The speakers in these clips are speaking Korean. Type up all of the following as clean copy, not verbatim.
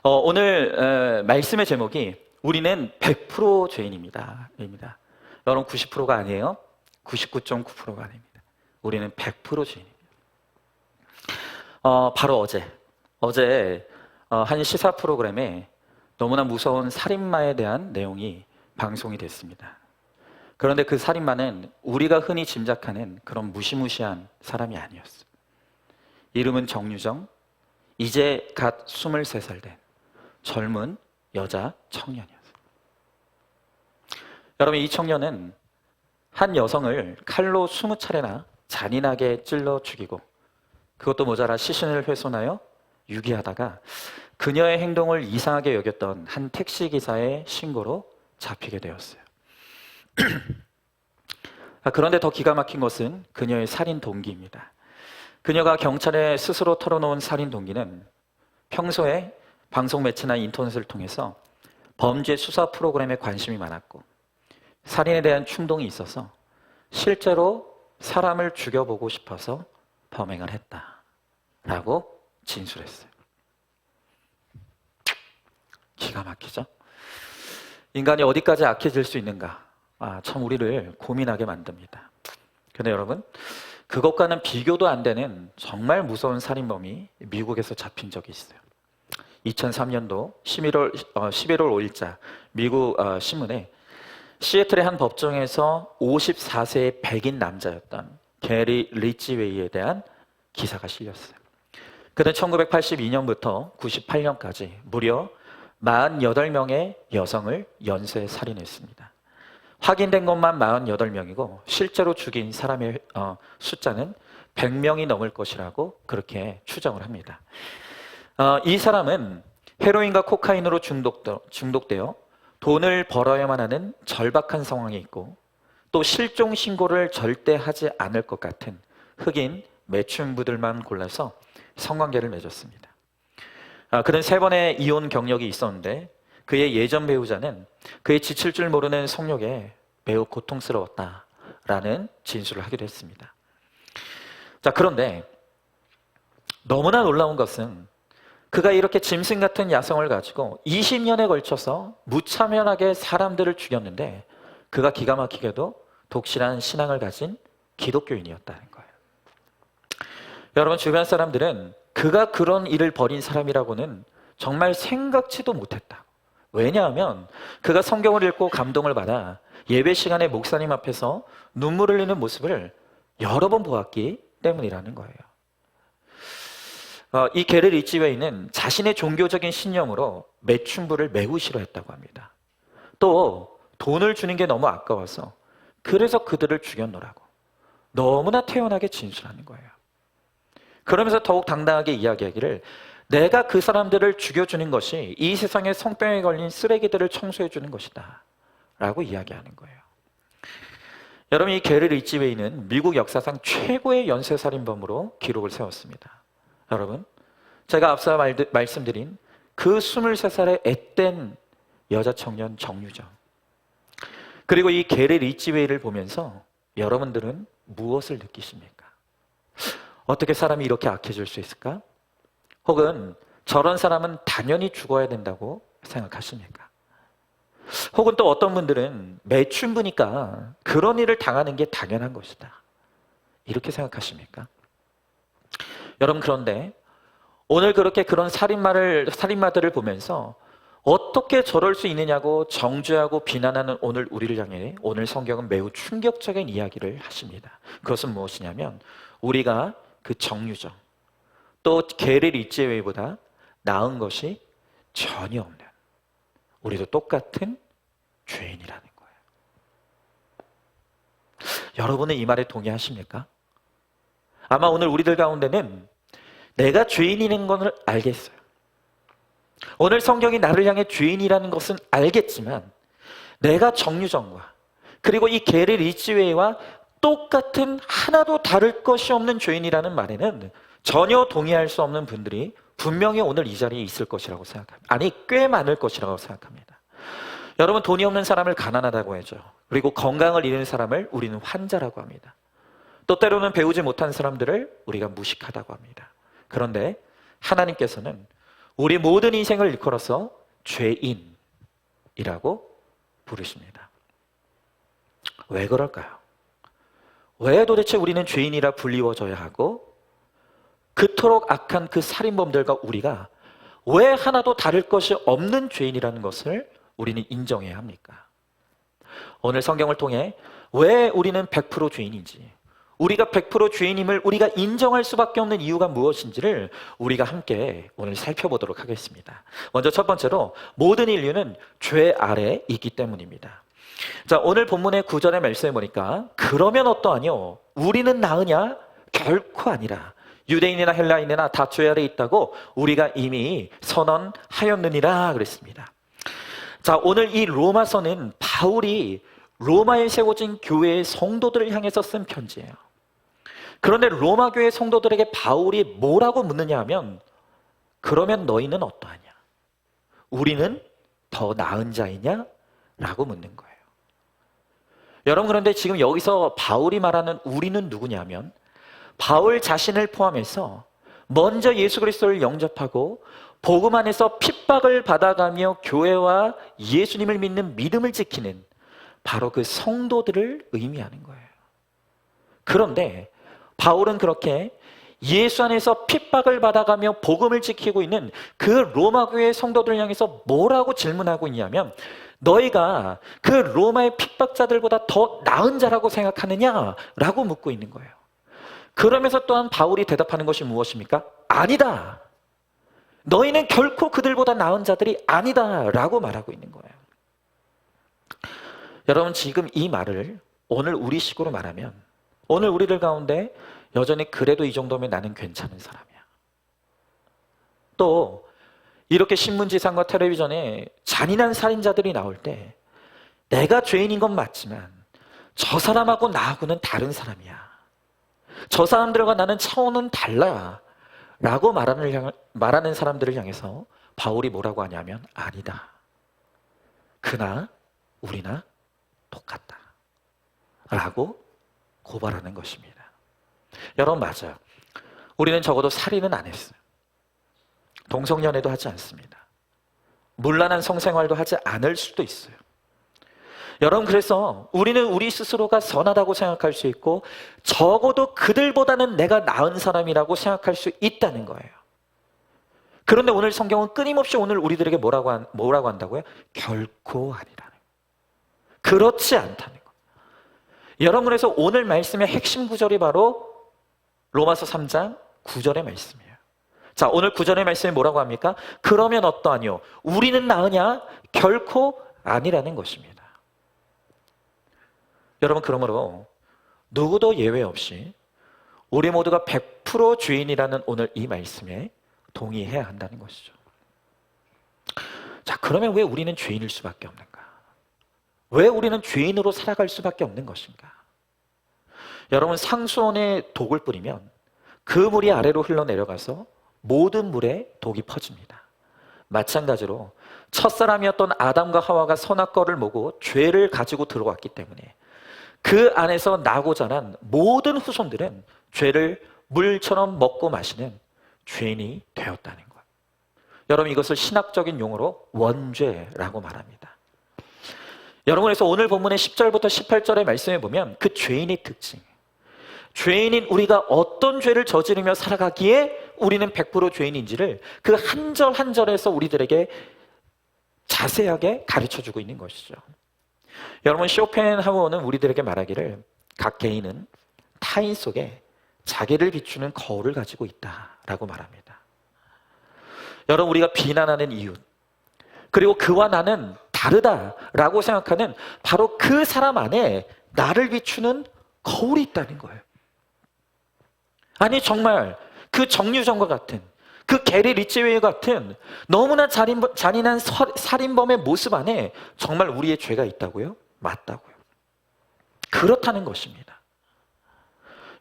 오늘 말씀의 제목이 우리는 100% 죄인입니다. 입니다. 여러분 90%가 아니에요. 99.9%가 아닙니다. 우리는 100% 죄인입니다. 바로 어제 한 시사 프로그램에 너무나 무서운 살인마에 대한 내용이 방송이 됐습니다. 그런데 그 살인마는 우리가 흔히 짐작하는 그런 무시무시한 사람이 아니었어요. 이름은 정유정, 이제 갓 23살 된 젊은 여자 청년이었어요. 여러분, 이 청년은 한 여성을 칼로 20차례나 잔인하게 찔러 죽이고 그것도 모자라 시신을 훼손하여 유기하다가 그녀의 행동을 이상하게 여겼던 한 택시기사의 신고로 잡히게 되었어요. 그런데 더 기가 막힌 것은 그녀의 살인 동기입니다. 그녀가 경찰에 스스로 털어놓은 살인 동기는 평소에 방송 매체나 인터넷을 통해서 범죄 수사 프로그램에 관심이 많았고 살인에 대한 충동이 있어서 실제로 사람을 죽여보고 싶어서 범행을 했다라고 진술했어요. 기가 막히죠? 인간이 어디까지 악해질 수 있는가? 참 우리를 고민하게 만듭니다. 그런데 여러분, 그것과는 비교도 안 되는 정말 무서운 살인범이 미국에서 잡힌 적이 있어요. 2003년도 11월 5일자 미국 신문에 시애틀의 한 법정에서 54세의 백인 남자였던 게리 리치웨이에 대한 기사가 실렸어요. 그는 1982년부터 98년까지 무려 48명의 여성을 연쇄 살인했습니다. 확인된 것만 48명이고 실제로 죽인 사람의 숫자는 100명이 넘을 것이라고 그렇게 추정을 합니다. 이 사람은 헤로인과 코카인으로 중독되어 돈을 벌어야만 하는 절박한 상황에 있고 또 실종 신고를 절대 하지 않을 것 같은 흑인 매춘부들만 골라서 성관계를 맺었습니다. 그는 3번의 이혼 경력이 있었는데 그의 예전 배우자는 그의 지칠 줄 모르는 성욕에 매우 고통스러웠다라는 진술을 하기도 했습니다. 그런데 너무나 놀라운 것은 그가 이렇게 짐승 같은 야성을 가지고 20년에 걸쳐서 무차별하게 사람들을 죽였는데 그가 기가 막히게도 독실한 신앙을 가진 기독교인이었다는 거예요. 여러분, 주변 사람들은 그가 그런 일을 벌인 사람이라고는 정말 생각지도 못했다. 왜냐하면 그가 성경을 읽고 감동을 받아 예배 시간에 목사님 앞에서 눈물 흘리는 모습을 여러 번 보았기 때문이라는 거예요. 이 게리 리치웨이는 자신의 종교적인 신념으로 매춘부를 매우 싫어했다고 합니다. 또 돈을 주는 게 너무 아까워서 그래서 그들을 죽였노라고 너무나 태연하게 진술하는 거예요. 그러면서 더욱 당당하게 이야기하기를 내가 그 사람들을 죽여주는 것이 이 세상에 성병에 걸린 쓰레기들을 청소해주는 것이다 라고 이야기하는 거예요. 여러분, 이 게리 리치웨이는 미국 역사상 최고의 연쇄살인범으로 기록을 세웠습니다. 여러분, 제가 앞서 말씀드린 그 23살의 앳된 여자 청년 정유정, 그리고 이 게리 리치웨이를 보면서 여러분들은 무엇을 느끼십니까? 어떻게 사람이 이렇게 악해질 수 있을까? 혹은 저런 사람은 당연히 죽어야 된다고 생각하십니까? 혹은 또 어떤 분들은 매춘부니까 그런 일을 당하는 게 당연한 것이다 이렇게 생각하십니까? 여러분, 그런데 오늘 그렇게 그런 살인마들을 보면서 어떻게 저럴 수 있느냐고 정죄하고 비난하는 오늘 우리를 향해 오늘 성경은 매우 충격적인 이야기를 하십니다. 그것은 무엇이냐면 우리가 그 정유정 또 게리 리치웨이보다 나은 것이 전혀 없는 우리도 똑같은 죄인이라는 거예요. 여러분은 이 말에 동의하십니까? 아마 오늘 우리들 가운데는 내가 죄인이라는 것을 알겠어요. 오늘 성경이 나를 향해 죄인이라는 것은 알겠지만 내가 정유정과 그리고 이 게리 리치웨이와 똑같은 하나도 다를 것이 없는 죄인이라는 말에는 전혀 동의할 수 없는 분들이 분명히 오늘 이 자리에 있을 것이라고 생각합니다. 아니, 꽤 많을 것이라고 생각합니다. 여러분, 돈이 없는 사람을 가난하다고 하죠. 그리고 건강을 잃은 사람을 우리는 환자라고 합니다. 또 때로는 배우지 못한 사람들을 우리가 무식하다고 합니다. 그런데 하나님께서는 우리 모든 인생을 일컬어서 죄인이라고 부르십니다. 왜 그럴까요? 왜 도대체 우리는 죄인이라 불리워져야 하고 그토록 악한 그 살인범들과 우리가 왜 하나도 다를 것이 없는 죄인이라는 것을 우리는 인정해야 합니까? 오늘 성경을 통해 왜 우리는 100% 죄인인지, 우리가 100% 죄인임을 우리가 인정할 수밖에 없는 이유가 무엇인지를 우리가 함께 오늘 살펴보도록 하겠습니다. 먼저 첫 번째로 모든 인류는 죄 아래 있기 때문입니다. 자, 오늘 본문의 9절의 말씀에 보니까 그러면 어떠하뇨? 우리는 나으냐? 결코 아니라. 유대인이나 헬라인이나 다 죄 아래 있다고 우리가 이미 선언하였느니라 그랬습니다. 자, 오늘 이 로마서는 바울이 로마에 세워진 교회의 성도들을 향해서 쓴 편지예요. 그런데 로마 교회 성도들에게 바울이 뭐라고 묻느냐 하면 그러면 너희는 어떠하냐? 우리는 더 나은 자이냐? 라고 묻는 거예요. 여러분, 그런데 지금 여기서 바울이 말하는 우리는 누구냐면 바울 자신을 포함해서 먼저 예수 그리스도를 영접하고 복음 안에서 핍박을 받아가며 교회와 예수님을 믿는 믿음을 지키는 바로 그 성도들을 의미하는 거예요. 그런데 바울은 그렇게 예수 안에서 핍박을 받아가며 복음을 지키고 있는 그 로마 교회 성도들을 향해서 뭐라고 질문하고 있냐면 너희가 그 로마의 핍박자들보다 더 나은 자라고 생각하느냐라고 묻고 있는 거예요. 그러면서 또한 바울이 대답하는 것이 무엇입니까? 아니다. 너희는 결코 그들보다 나은 자들이 아니다 라고 말하고 있는 거예요. 여러분, 지금 이 말을 오늘 우리식으로 말하면 오늘 우리들 가운데 여전히 그래도 이 정도면 나는 괜찮은 사람이야. 또 이렇게 신문지상과 텔레비전에 잔인한 살인자들이 나올 때 내가 죄인인 건 맞지만 저 사람하고 나하고는 다른 사람이야. 저 사람들과 나는 차원은 달라 라고 말하는 사람들을 향해서 바울이 뭐라고 하냐면 아니다. 그나 우리나 똑같다 라고 고발하는 것입니다. 여러분, 맞아요. 우리는 적어도 살인은 안 했어요. 동성연애도 하지 않습니다. 문란한 성생활도 하지 않을 수도 있어요. 여러분, 그래서 우리는 우리 스스로가 선하다고 생각할 수 있고 적어도 그들보다는 내가 나은 사람이라고 생각할 수 있다는 거예요. 그런데 오늘 성경은 끊임없이 오늘 우리들에게 뭐라고 한다고요? 결코 아니라는 거예요. 그렇지 않다는 거예요. 여러분, 그래서 오늘 말씀의 핵심 구절이 바로 로마서 3장 9절의 말씀이에요. 자, 오늘 9절의 말씀이 뭐라고 합니까? 그러면 어떠하뇨? 우리는 나으냐? 결코 아니라는 것입니다. 여러분, 그러므로 누구도 예외 없이 우리 모두가 100% 죄인이라는 오늘 이 말씀에 동의해야 한다는 것이죠. 자, 그러면 왜 우리는 죄인일 수밖에 없는가? 왜 우리는 죄인으로 살아갈 수밖에 없는 것인가? 여러분, 상수원에 독을 뿌리면 그 물이 아래로 흘러내려가서 모든 물에 독이 퍼집니다. 마찬가지로 첫사람이었던 아담과 하와가 선악과를 먹고 죄를 가지고 들어왔기 때문에 그 안에서 나고 자란 모든 후손들은 죄를 물처럼 먹고 마시는 죄인이 되었다는 것. 여러분, 이것을 신학적인 용어로 원죄라고 말합니다. 여러분, 그래서 오늘 본문의 10절부터 18절의 말씀에 보면 그 죄인의 특징, 죄인인 우리가 어떤 죄를 저지르며 살아가기에 우리는 100% 죄인인지를 그 한 절 한 절에서 우리들에게 자세하게 가르쳐주고 있는 것이죠. 여러분, 쇼펜하우어는 우리들에게 말하기를 각 개인은 타인 속에 자기를 비추는 거울을 가지고 있다라고 말합니다. 여러분, 우리가 비난하는 이웃, 그리고 그와 나는 다르다라고 생각하는 바로 그 사람 안에 나를 비추는 거울이 있다는 거예요. 아니, 정말 그 정유정과 같은, 그 게리 리치웨이 같은 너무나 잔인한 살인범의 모습 안에 정말 우리의 죄가 있다고요? 맞다고요. 그렇다는 것입니다.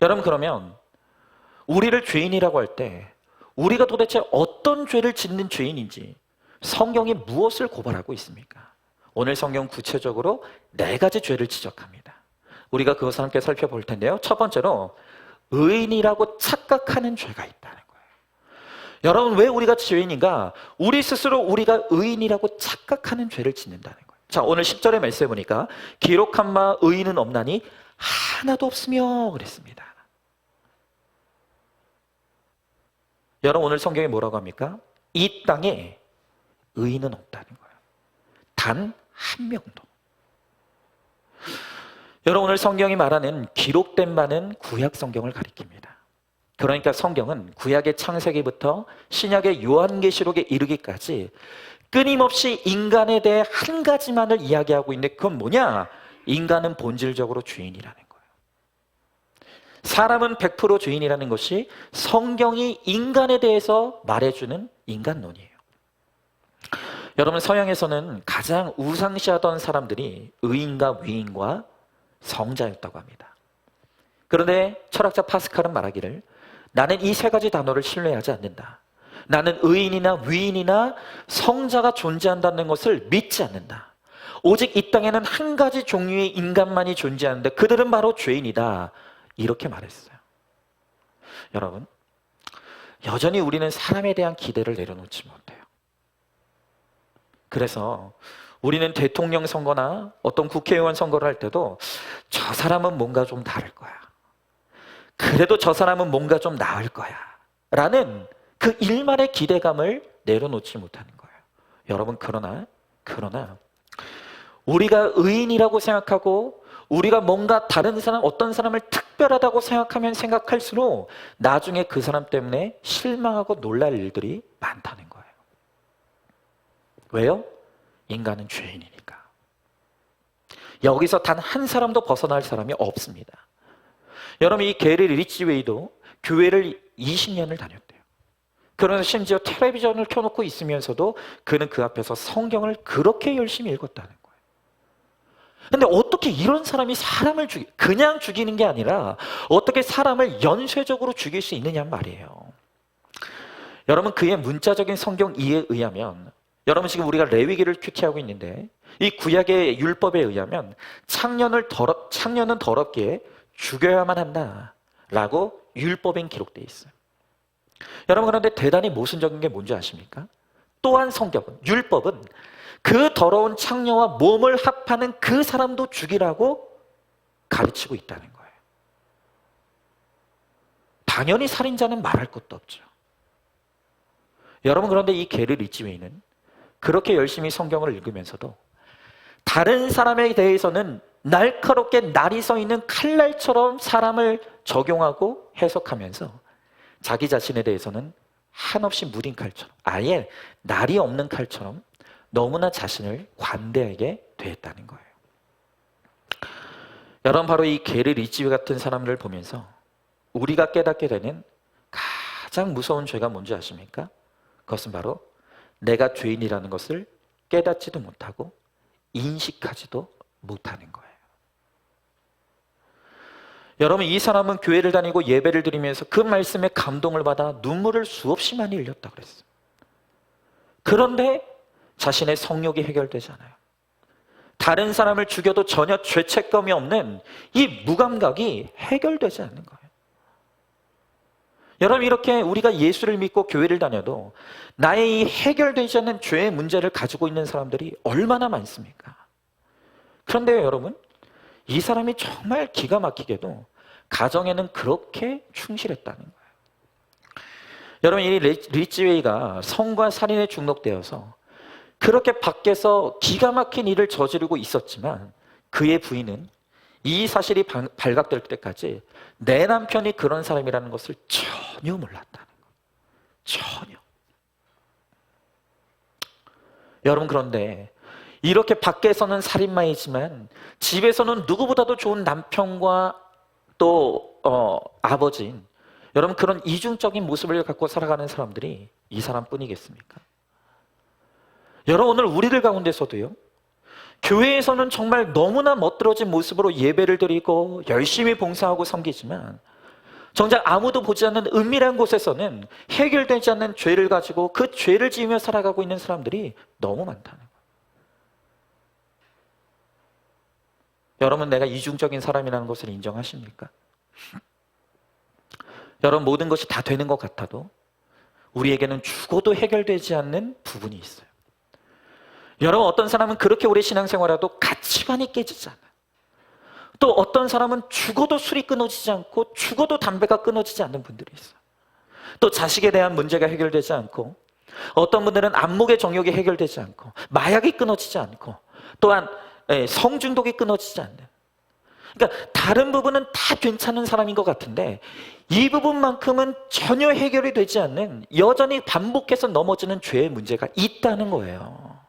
여러분, 그러면 우리를 죄인이라고 할 때 우리가 도대체 어떤 죄를 짓는 죄인인지 성경이 무엇을 고발하고 있습니까? 오늘 성경 구체적으로 4가지 죄를 지적합니다. 우리가 그것을 함께 살펴볼 텐데요. 첫 번째로 의인이라고 착각하는 죄가 있다는 거예요. 여러분, 왜 우리가 죄인인가? 우리 스스로 우리가 의인이라고 착각하는 죄를 짓는다는 거예요. 자, 오늘 10절의 말씀해 보니까 기록한 바 의인은 없나니 하나도 없으며 그랬습니다. 여러분, 오늘 성경에 뭐라고 합니까? 이 땅에 의인은 없다는 거예요. 단 한 명도. 여러분, 오늘 성경이 말하는 기록된 바는 구약 성경을 가리킵니다. 그러니까 성경은 구약의 창세기부터 신약의 요한계시록에 이르기까지 끊임없이 인간에 대해 한 가지만을 이야기하고 있는데, 그건 뭐냐? 인간은 본질적으로 죄인이라는 거예요. 사람은 100% 죄인이라는 것이 성경이 인간에 대해서 말해주는 인간론이에요. 여러분, 서양에서는 가장 우상시하던 사람들이 의인과 위인과 성자였다고 합니다. 그런데 철학자 파스칼은 말하기를, 나는 이 세 가지 단어를 신뢰하지 않는다. 나는 의인이나 위인이나 성자가 존재한다는 것을 믿지 않는다. 오직 이 땅에는 한 가지 종류의 인간만이 존재하는데 그들은 바로 죄인이다. 이렇게 말했어요. 여러분, 여전히 우리는 사람에 대한 기대를 내려놓지 못해요. 그래서 우리는 대통령 선거나 어떤 국회의원 선거를 할 때도 저 사람은 뭔가 좀 다를 거야. 그래도 저 사람은 뭔가 좀 나을 거야. 라는 그 일말의 기대감을 내려놓지 못하는 거예요. 여러분, 그러나 우리가 의인이라고 생각하고 우리가 뭔가 다른 사람, 어떤 사람을 특별하다고 생각하면 생각할수록 나중에 그 사람 때문에 실망하고 놀랄 일들이 많다는 거예요. 왜요? 인간은 죄인이니까. 여기서 단 한 사람도 벗어날 사람이 없습니다. 여러분, 이 게리 리치웨이도 교회를 20년을 다녔대요. 그러나 심지어 텔레비전을 켜놓고 있으면서도 그는 그 앞에서 성경을 그렇게 열심히 읽었다는 거예요. 근데 어떻게 이런 사람이 사람을 그냥 죽이는 게 아니라 어떻게 사람을 연쇄적으로 죽일 수 있느냐 말이에요. 여러분, 그의 문자적인 성경 이해에 의하면, 여러분 지금 우리가 레위기를 큐티하고 있는데 이 구약의 율법에 의하면 창년은 더럽게 죽여야만 한다라고 율법엔 기록되어 있어요. 여러분, 그런데 대단히 모순적인 게 뭔지 아십니까? 또한 성경은, 율법은 그 더러운 창녀와 몸을 합하는 그 사람도 죽이라고 가르치고 있다는 거예요. 당연히 살인자는 말할 것도 없죠. 여러분, 그런데 이 게리 리치웨이는 그렇게 열심히 성경을 읽으면서도 다른 사람에 대해서는 날카롭게 날이 서 있는 칼날처럼 사람을 적용하고 해석하면서 자기 자신에 대해서는 한없이 무딘 칼처럼, 아예 날이 없는 칼처럼 너무나 자신을 관대하게 대했다는 거예요. 여러분, 바로 이 게리 리치웨이 같은 사람들을 보면서 우리가 깨닫게 되는 가장 무서운 죄가 뭔지 아십니까? 그것은 바로 내가 죄인이라는 것을 깨닫지도 못하고 인식하지도 못하는 거예요. 여러분, 이 사람은 교회를 다니고 예배를 드리면서 그 말씀에 감동을 받아 눈물을 수없이 많이 흘렸다 그랬어요. 그런데 자신의 성욕이 해결되지 않아요. 다른 사람을 죽여도 전혀 죄책감이 없는 이 무감각이 해결되지 않는 거예요. 여러분, 이렇게 우리가 예수를 믿고 교회를 다녀도 나의 이 해결되지 않는 죄의 문제를 가지고 있는 사람들이 얼마나 많습니까? 그런데 여러분, 이 사람이 정말 기가 막히게도 가정에는 그렇게 충실했다는 거예요. 여러분, 이 리치웨이가 성과 살인에 중독되어서 그렇게 밖에서 기가 막힌 일을 저지르고 있었지만 그의 부인은 이 사실이 발각될 때까지 내 남편이 그런 사람이라는 것을 전혀 몰랐다는 거예요. 전혀. 여러분, 그런데 이렇게 밖에서는 살인마이지만 집에서는 누구보다도 좋은 남편과 또 아버지인, 여러분, 그런 이중적인 모습을 갖고 살아가는 사람들이 이 사람뿐이겠습니까? 여러분, 오늘 우리들 가운데서도요, 교회에서는 정말 너무나 멋들어진 모습으로 예배를 드리고 열심히 봉사하고 섬기지만 정작 아무도 보지 않는 은밀한 곳에서는 해결되지 않는 죄를 가지고 그 죄를 지으며 살아가고 있는 사람들이 너무 많다는 거예요. 여러분, 내가 이중적인 사람이라는 것을 인정하십니까? 여러분, 모든 것이 다 되는 것 같아도 우리에게는 죽어도 해결되지 않는 부분이 있어요. 여러분, 어떤 사람은 그렇게 오래 신앙생활해도 가치관이 깨지지 않아요. 또 어떤 사람은 죽어도 술이 끊어지지 않고 죽어도 담배가 끊어지지 않는 분들이 있어요. 또 자식에 대한 문제가 해결되지 않고, 어떤 분들은 안목의 정욕이 해결되지 않고, 마약이 끊어지지 않고, 또한 성중독이 끊어지지 않는, 그러니까 다른 부분은 다 괜찮은 사람인 것 같은데 이 부분만큼은 전혀 해결이 되지 않는, 여전히 반복해서 넘어지는 죄의 문제가 있다는 거예요.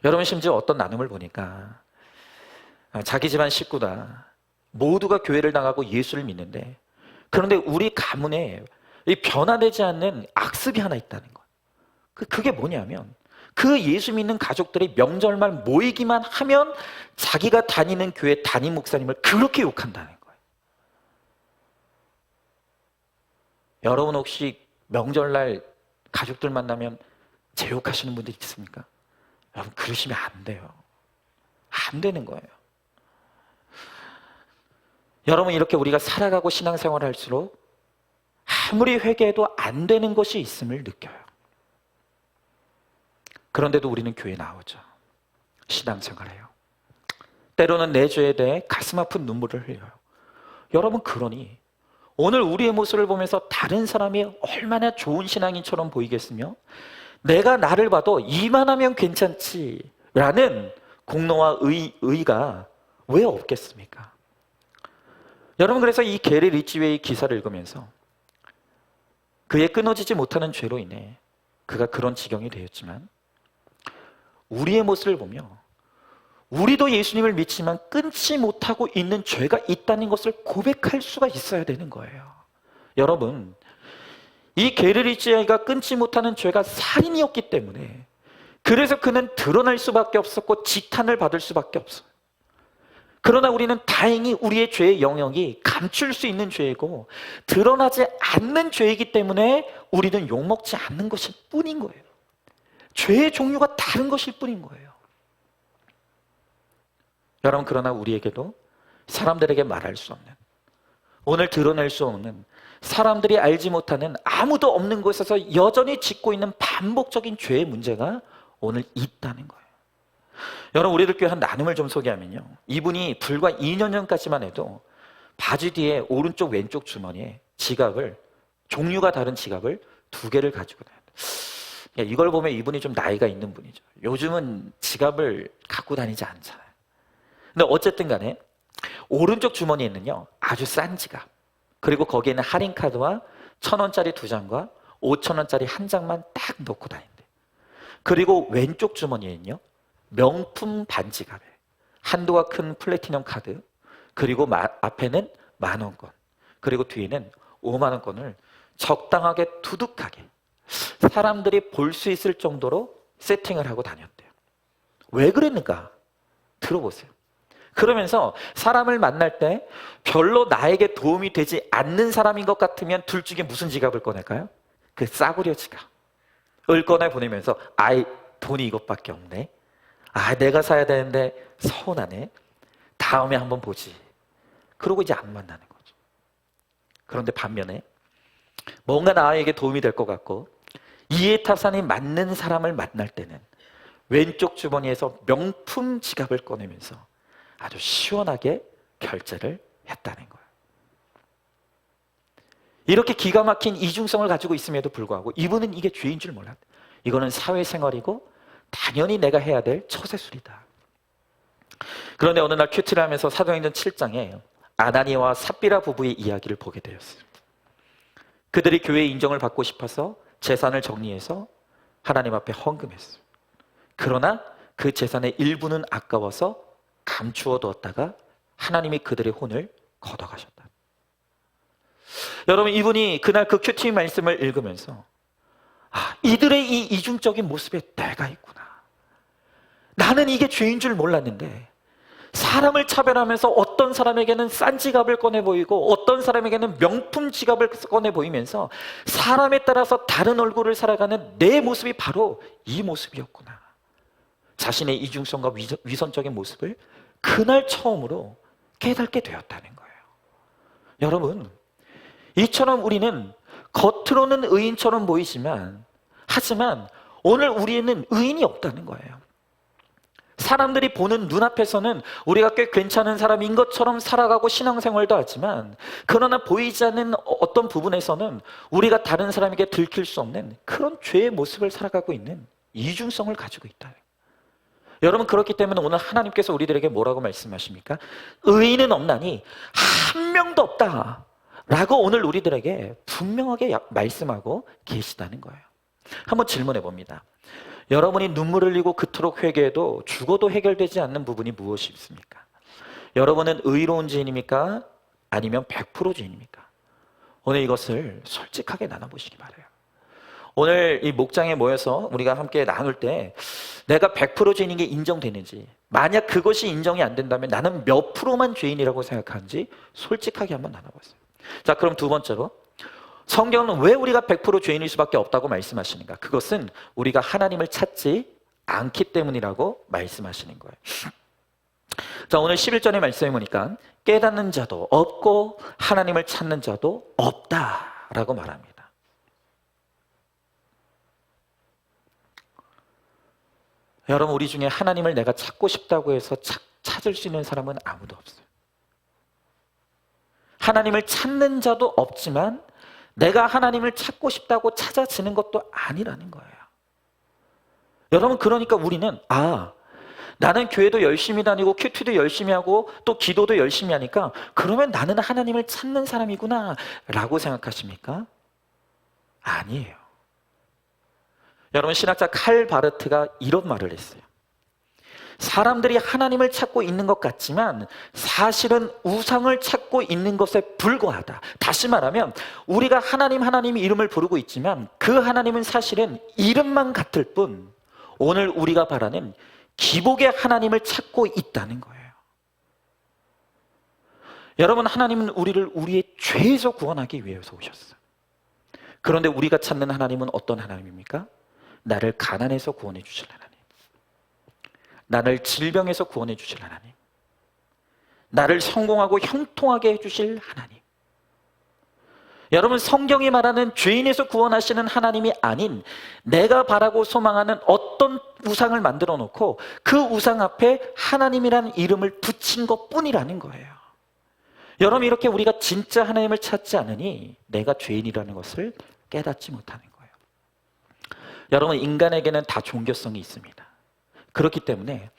여러분, 심지어 어떤 나눔을 보니까 자기 집안 식구다 모두가 교회를 나가고 예수를 믿는데, 그런데 우리 가문에 이 변화되지 않는 악습이 하나 있다는 거예요. 그게 뭐냐면, 그 예수 믿는 가족들이 명절만 모이기만 하면 자기가 다니는 교회 담임 목사님을 그렇게 욕한다는 거예요. 여러분, 혹시 명절날 가족들 만나면 제욕하시는 분들 있습니까? 여러분, 그러시면 안 돼요. 안 되는 거예요. 여러분, 이렇게 우리가 살아가고 신앙생활을 할수록 아무리 회개해도 안 되는 것이 있음을 느껴요. 그런데도 우리는 교회에 나오죠. 신앙생활해요. 때로는 내 죄에 대해 가슴 아픈 눈물을 흘려요. 여러분, 그러니 오늘 우리의 모습을 보면서 다른 사람이 얼마나 좋은 신앙인처럼 보이겠으며, 내가 나를 봐도 이만하면 괜찮지라는 공로와 의의가 왜 없겠습니까? 여러분, 그래서 이 게리 리치웨이 기사를 읽으면서 그의 끊어지지 못하는 죄로 인해 그가 그런 지경이 되었지만, 우리의 모습을 보며 우리도 예수님을 믿지만 끊지 못하고 있는 죄가 있다는 것을 고백할 수가 있어야 되는 거예요. 여러분, 이 게리 리치웨이가 끊지 못하는 죄가 살인이었기 때문에, 그래서 그는 드러날 수밖에 없었고 지탄을 받을 수밖에 없어요. 그러나 우리는 다행히 우리의 죄의 영역이 감출 수 있는 죄이고 드러나지 않는 죄이기 때문에 우리는 욕먹지 않는 것일 뿐인 거예요. 죄의 종류가 다른 것일 뿐인 거예요. 여러분, 그러나 우리에게도 사람들에게 말할 수 없는, 오늘 드러낼 수 없는, 사람들이 알지 못하는, 아무도 없는 곳에서 여전히 짓고 있는 반복적인 죄의 문제가 오늘 있다는 거예요. 여러분, 우리들 교회 한 나눔을 좀 소개하면요, 이분이 불과 2년 전까지만 해도 바지 뒤에 오른쪽 왼쪽 주머니에 지갑을, 종류가 다른 지갑을 2개를 가지고 다녀요. 이걸 보면 이분이 좀 나이가 있는 분이죠. 요즘은 지갑을 갖고 다니지 않잖아요. 근데 어쨌든 간에 오른쪽 주머니에 있는요 아주 싼 지갑, 그리고 거기에는 할인카드와 1,000원짜리 2장과 5,000원짜리 1장만 딱 넣고 다닌대. 그리고 왼쪽 주머니에는요 명품 반지갑에 한도가 큰 플래티넘 카드, 그리고 앞에는 10,000원권, 그리고 뒤에는 50,000원권을 적당하게 두둑하게 사람들이 볼 수 있을 정도로 세팅을 하고 다녔대요. 왜 그랬는가? 들어보세요. 그러면서 사람을 만날 때 별로 나에게 도움이 되지 않는 사람인 것 같으면 둘 중에 무슨 지갑을 꺼낼까요? 그 싸구려 지갑을 꺼내 보내면서, 아이, 돈이 이것밖에 없네. 아, 내가 사야 되는데 서운하네. 다음에 한번 보지. 그러고 이제 안 만나는 거죠. 그런데 반면에 뭔가 나에게 도움이 될 것 같고 이해타산이 맞는 사람을 만날 때는 왼쪽 주머니에서 명품 지갑을 꺼내면서 아주 시원하게 결제를 했다는 거예요. 이렇게 기가 막힌 이중성을 가지고 있음에도 불구하고 이분은 이게 죄인 줄 몰랐대요. 이거는 사회생활이고 당연히 내가 해야 될 처세술이다. 그런데 어느 날 큐티를 하면서 사도행전 7장에 아나니아와 삽비라 부부의 이야기를 보게 되었어요. 그들이 교회의 인정을 받고 싶어서 재산을 정리해서 하나님 앞에 헌금했어요. 그러나 그 재산의 일부는 아까워서 감추어 두었다가 하나님이 그들의 혼을 걷어가셨다. 여러분, 이분이 그날 그 큐티 말씀을 읽으면서, 아, 이들의 이 이중적인 모습에 내가 있구나. 나는 이게 죄인 줄 몰랐는데 사람을 차별하면서 어떤 사람에게는 싼 지갑을 꺼내 보이고 어떤 사람에게는 명품 지갑을 꺼내 보이면서 사람에 따라서 다른 얼굴을 살아가는 내 모습이 바로 이 모습이었구나. 자신의 이중성과 위선적인 모습을 그날 처음으로 깨닫게 되었다는 거예요. 여러분, 이처럼 우리는 겉으로는 의인처럼 보이지만, 하지만 오늘 우리에는 의인이 없다는 거예요. 사람들이 보는 눈앞에서는 우리가 꽤 괜찮은 사람인 것처럼 살아가고 신앙생활도 하지만, 그러나 보이지 않는 어떤 부분에서는 우리가 다른 사람에게 들킬 수 없는 그런 죄의 모습을 살아가고 있는 이중성을 가지고 있다. 여러분, 그렇기 때문에 오늘 하나님께서 우리들에게 뭐라고 말씀하십니까? 의인은 없나니 한 명도 없다 라고 오늘 우리들에게 분명하게 말씀하고 계시다는 거예요. 한번 질문해 봅니다. 여러분이 눈물을 흘리고 그토록 회개해도 죽어도 해결되지 않는 부분이 무엇이 있습니까? 여러분은 의로운 죄인입니까? 아니면 100% 죄인입니까? 오늘 이것을 솔직하게 나눠보시기 바라요. 오늘 이 목장에 모여서 우리가 함께 나눌 때 내가 100% 죄인인 게 인정되는지, 만약 그것이 인정이 안 된다면 나는 몇 프로만 죄인이라고 생각하는지 솔직하게 한번 나눠보세요. 자, 그럼 두 번째로, 성경은 왜 우리가 100% 죄인일 수밖에 없다고 말씀하시는가? 그것은 우리가 하나님을 찾지 않기 때문이라고 말씀하시는 거예요. 자, 오늘 11절의 말씀에 보니까 깨닫는 자도 없고 하나님을 찾는 자도 없다라고 말합니다. 여러분, 우리 중에 하나님을 내가 찾고 싶다고 해서 찾을 수 있는 사람은 아무도 없어요. 하나님을 찾는 자도 없지만 내가 하나님을 찾고 싶다고 찾아지는 것도 아니라는 거예요. 여러분, 그러니까 우리는 나는 교회도 열심히 다니고 큐티도 열심히 하고 또 기도도 열심히 하니까 그러면 나는 하나님을 찾는 사람이구나 라고 생각하십니까? 아니에요. 여러분, 신학자 칼 바르트가 이런 말을 했어요. 사람들이 하나님을 찾고 있는 것 같지만 사실은 우상을 찾고 있는 것에 불과하다. 다시 말하면 우리가 하나님 이름을 부르고 있지만 그 하나님은 사실은 이름만 같을 뿐 오늘 우리가 바라는 기복의 하나님을 찾고 있다는 거예요. 여러분, 하나님은 우리를 우리의 죄에서 구원하기 위해서 오셨어요. 그런데 우리가 찾는 하나님은 어떤 하나님입니까? 나를 가난해서 구원해 주실 하나님, 나를 질병에서 구원해 주실 하나님, 나를 성공하고 형통하게 해주실 하나님. 여러분, 성경이 말하는 죄인에서 구원하시는 하나님이 아닌 내가 바라고 소망하는 어떤 우상을 만들어 놓고 그 우상 앞에 하나님이라는 이름을 붙인 것뿐이라는 거예요. 여러분, 이렇게 우리가 진짜 하나님을 찾지 않으니 내가 죄인이라는 것을 깨닫지 못하는 거예요. 여러분, 인간에게는 다 종교성이 있습니다. 그렇기 때문에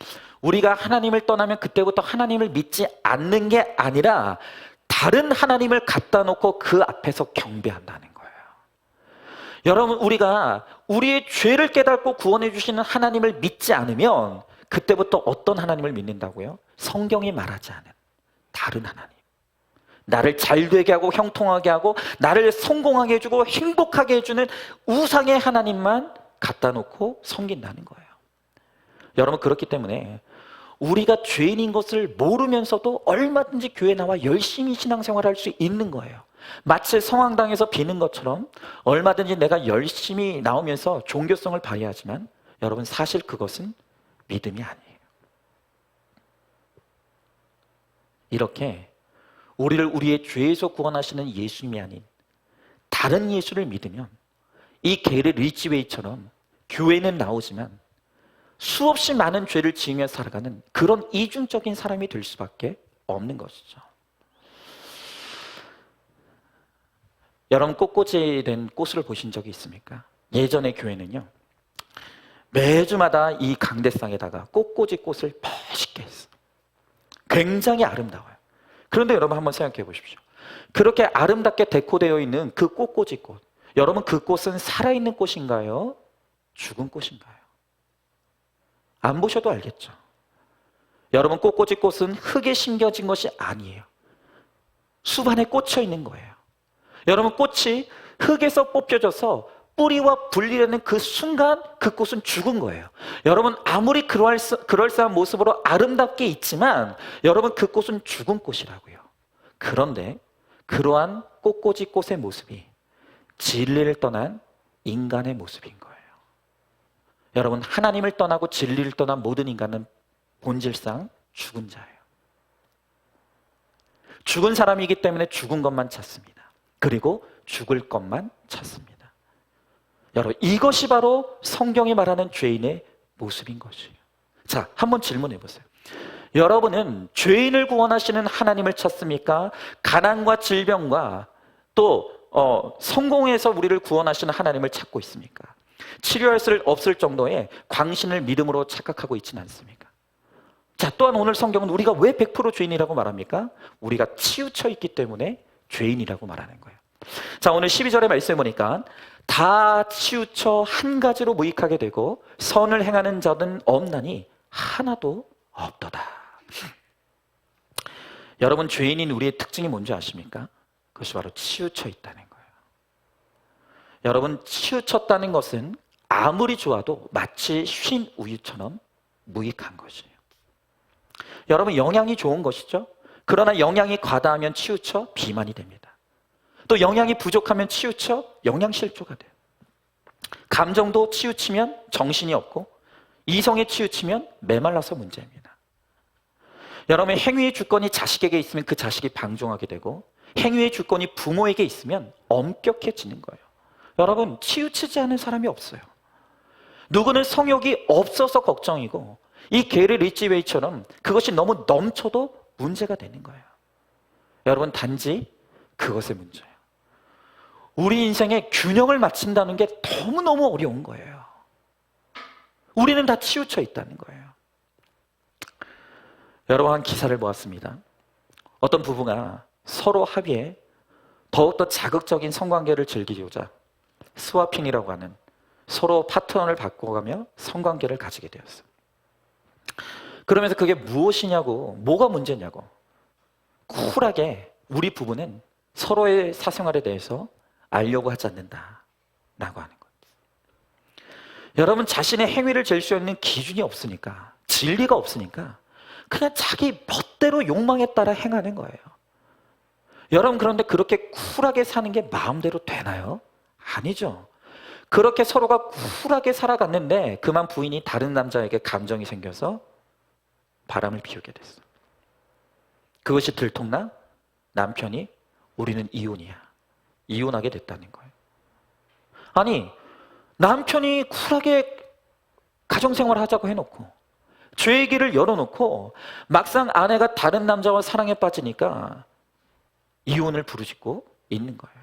우리가 하나님을 떠나면 그때부터 하나님을 믿지 않는 게 아니라 다른 하나님을 갖다 놓고 그 앞에서 경배한다는 거예요. 여러분, 우리가 우리의 죄를 깨닫고 구원해 주시는 하나님을 믿지 않으면 그때부터 어떤 하나님을 믿는다고요? 성경이 말하지 않은 다른 하나님, 나를 잘되게 하고 형통하게 하고 나를 성공하게 해주고 행복하게 해주는 우상의 하나님만 갖다 놓고 섬긴다는 거예요. 여러분, 그렇기 때문에 우리가 죄인인 것을 모르면서도 얼마든지 교회에 나와 열심히 신앙생활을 할 수 있는 거예요. 마치 성황당에서 비는 것처럼 얼마든지 내가 열심히 나오면서 종교성을 발휘하지만 여러분, 사실 그것은 믿음이 아니에요. 이렇게 우리를 우리의 죄에서 구원하시는 예수님이 아닌 다른 예수를 믿으면 이 게리 리치웨이처럼 교회는 나오지만 수없이 많은 죄를 지으며 살아가는 그런 이중적인 사람이 될 수밖에 없는 것이죠. 여러분, 꽃꽂이 된 꽃을 보신 적이 있습니까? 예전의 교회는요, 매주마다 이 강대상에다가 꽃꽂이 꽃을 멋있게 했어요. 굉장히 아름다워요. 그런데 여러분, 한번 생각해 보십시오. 그렇게 아름답게 데코되어 있는 그 꽃꽂이 꽃, 여러분, 그 꽃은 살아있는 꽃인가요? 죽은 꽃인가요? 안 보셔도 알겠죠. 여러분, 꽃꽂이 꽃은 흙에 심겨진 것이 아니에요. 수반에 꽂혀 있는 거예요. 여러분, 꽃이 흙에서 뽑혀져서 뿌리와 분리되는 그 순간 그 꽃은 죽은 거예요. 여러분, 아무리 그럴싸한 모습으로 아름답게 있지만 여러분, 그 꽃은 죽은 꽃이라고요. 그런데 그러한 꽃꽂이 꽃의 모습이 진리를 떠난 인간의 모습인 거예요. 여러분, 하나님을 떠나고 진리를 떠난 모든 인간은 본질상 죽은 자예요. 죽은 사람이기 때문에 죽은 것만 찾습니다. 그리고 죽을 것만 찾습니다. 여러분, 이것이 바로 성경이 말하는 죄인의 모습인 것이에요. 자, 한번 질문해 보세요. 여러분은 죄인을 구원하시는 하나님을 찾습니까? 가난과 질병과 또 성공해서 우리를 구원하시는 하나님을 찾고 있습니까? 치료할 수 없을 정도의 광신을 믿음으로 착각하고 있지는 않습니까? 자, 또한 오늘 성경은 우리가 왜 100% 죄인이라고 말합니까? 우리가 치우쳐 있기 때문에 죄인이라고 말하는 거예요. 자, 오늘 12절의 말씀을 보니까 다 치우쳐 한 가지로 무익하게 되고 선을 행하는 자는 없나니 하나도 없도다. 여러분, 죄인인 우리의 특징이 뭔지 아십니까? 그것이 바로 치우쳐 있다는 거예요. 여러분, 치우쳤다는 것은 아무리 좋아도 마치 쉰 우유처럼 무익한 것이에요. 여러분, 영양이 좋은 것이죠. 그러나 영양이 과다하면 치우쳐 비만이 됩니다. 또 영양이 부족하면 치우쳐 영양실조가 돼요. 감정도 치우치면 정신이 없고 이성에 치우치면 메말라서 문제입니다. 여러분, 행위의 주권이 자식에게 있으면 그 자식이 방종하게 되고 행위의 주권이 부모에게 있으면 엄격해지는 거예요. 여러분, 치우치지 않은 사람이 없어요. 누구는 성욕이 없어서 걱정이고 이 게리 리치웨이처럼 그것이 너무 넘쳐도 문제가 되는 거예요. 여러분, 단지 그것의 문제예요. 우리 인생에 균형을 맞춘다는 게 너무너무 어려운 거예요. 우리는 다 치우쳐 있다는 거예요. 여러분, 한 기사를 보았습니다. 어떤 부부가 서로 합의해 더욱더 자극적인 성관계를 즐기고자 스와핑이라고 하는 서로 파트너를 바꿔가며 성관계를 가지게 되었어요. 그러면서 그게 무엇이냐고, 뭐가 문제냐고 쿨하게 우리 부부는 서로의 사생활에 대해서 알려고 하지 않는다라고 하는 거예요. 여러분, 자신의 행위를 잴 수 있는 기준이 없으니까, 진리가 없으니까 그냥 자기 멋대로 욕망에 따라 행하는 거예요. 여러분, 그런데 그렇게 쿨하게 사는 게 마음대로 되나요? 아니죠. 그렇게 서로가 쿨하게 살아갔는데 그만 부인이 다른 남자에게 감정이 생겨서 바람을 피우게 됐어. 그것이 들통나 남편이 우리는 이혼이야, 이혼하게 됐다는 거예요. 아니, 남편이 쿨하게 가정생활 하자고 해놓고 죄의 길을 열어놓고 막상 아내가 다른 남자와 사랑에 빠지니까 이혼을 부르짖고 있는 거예요.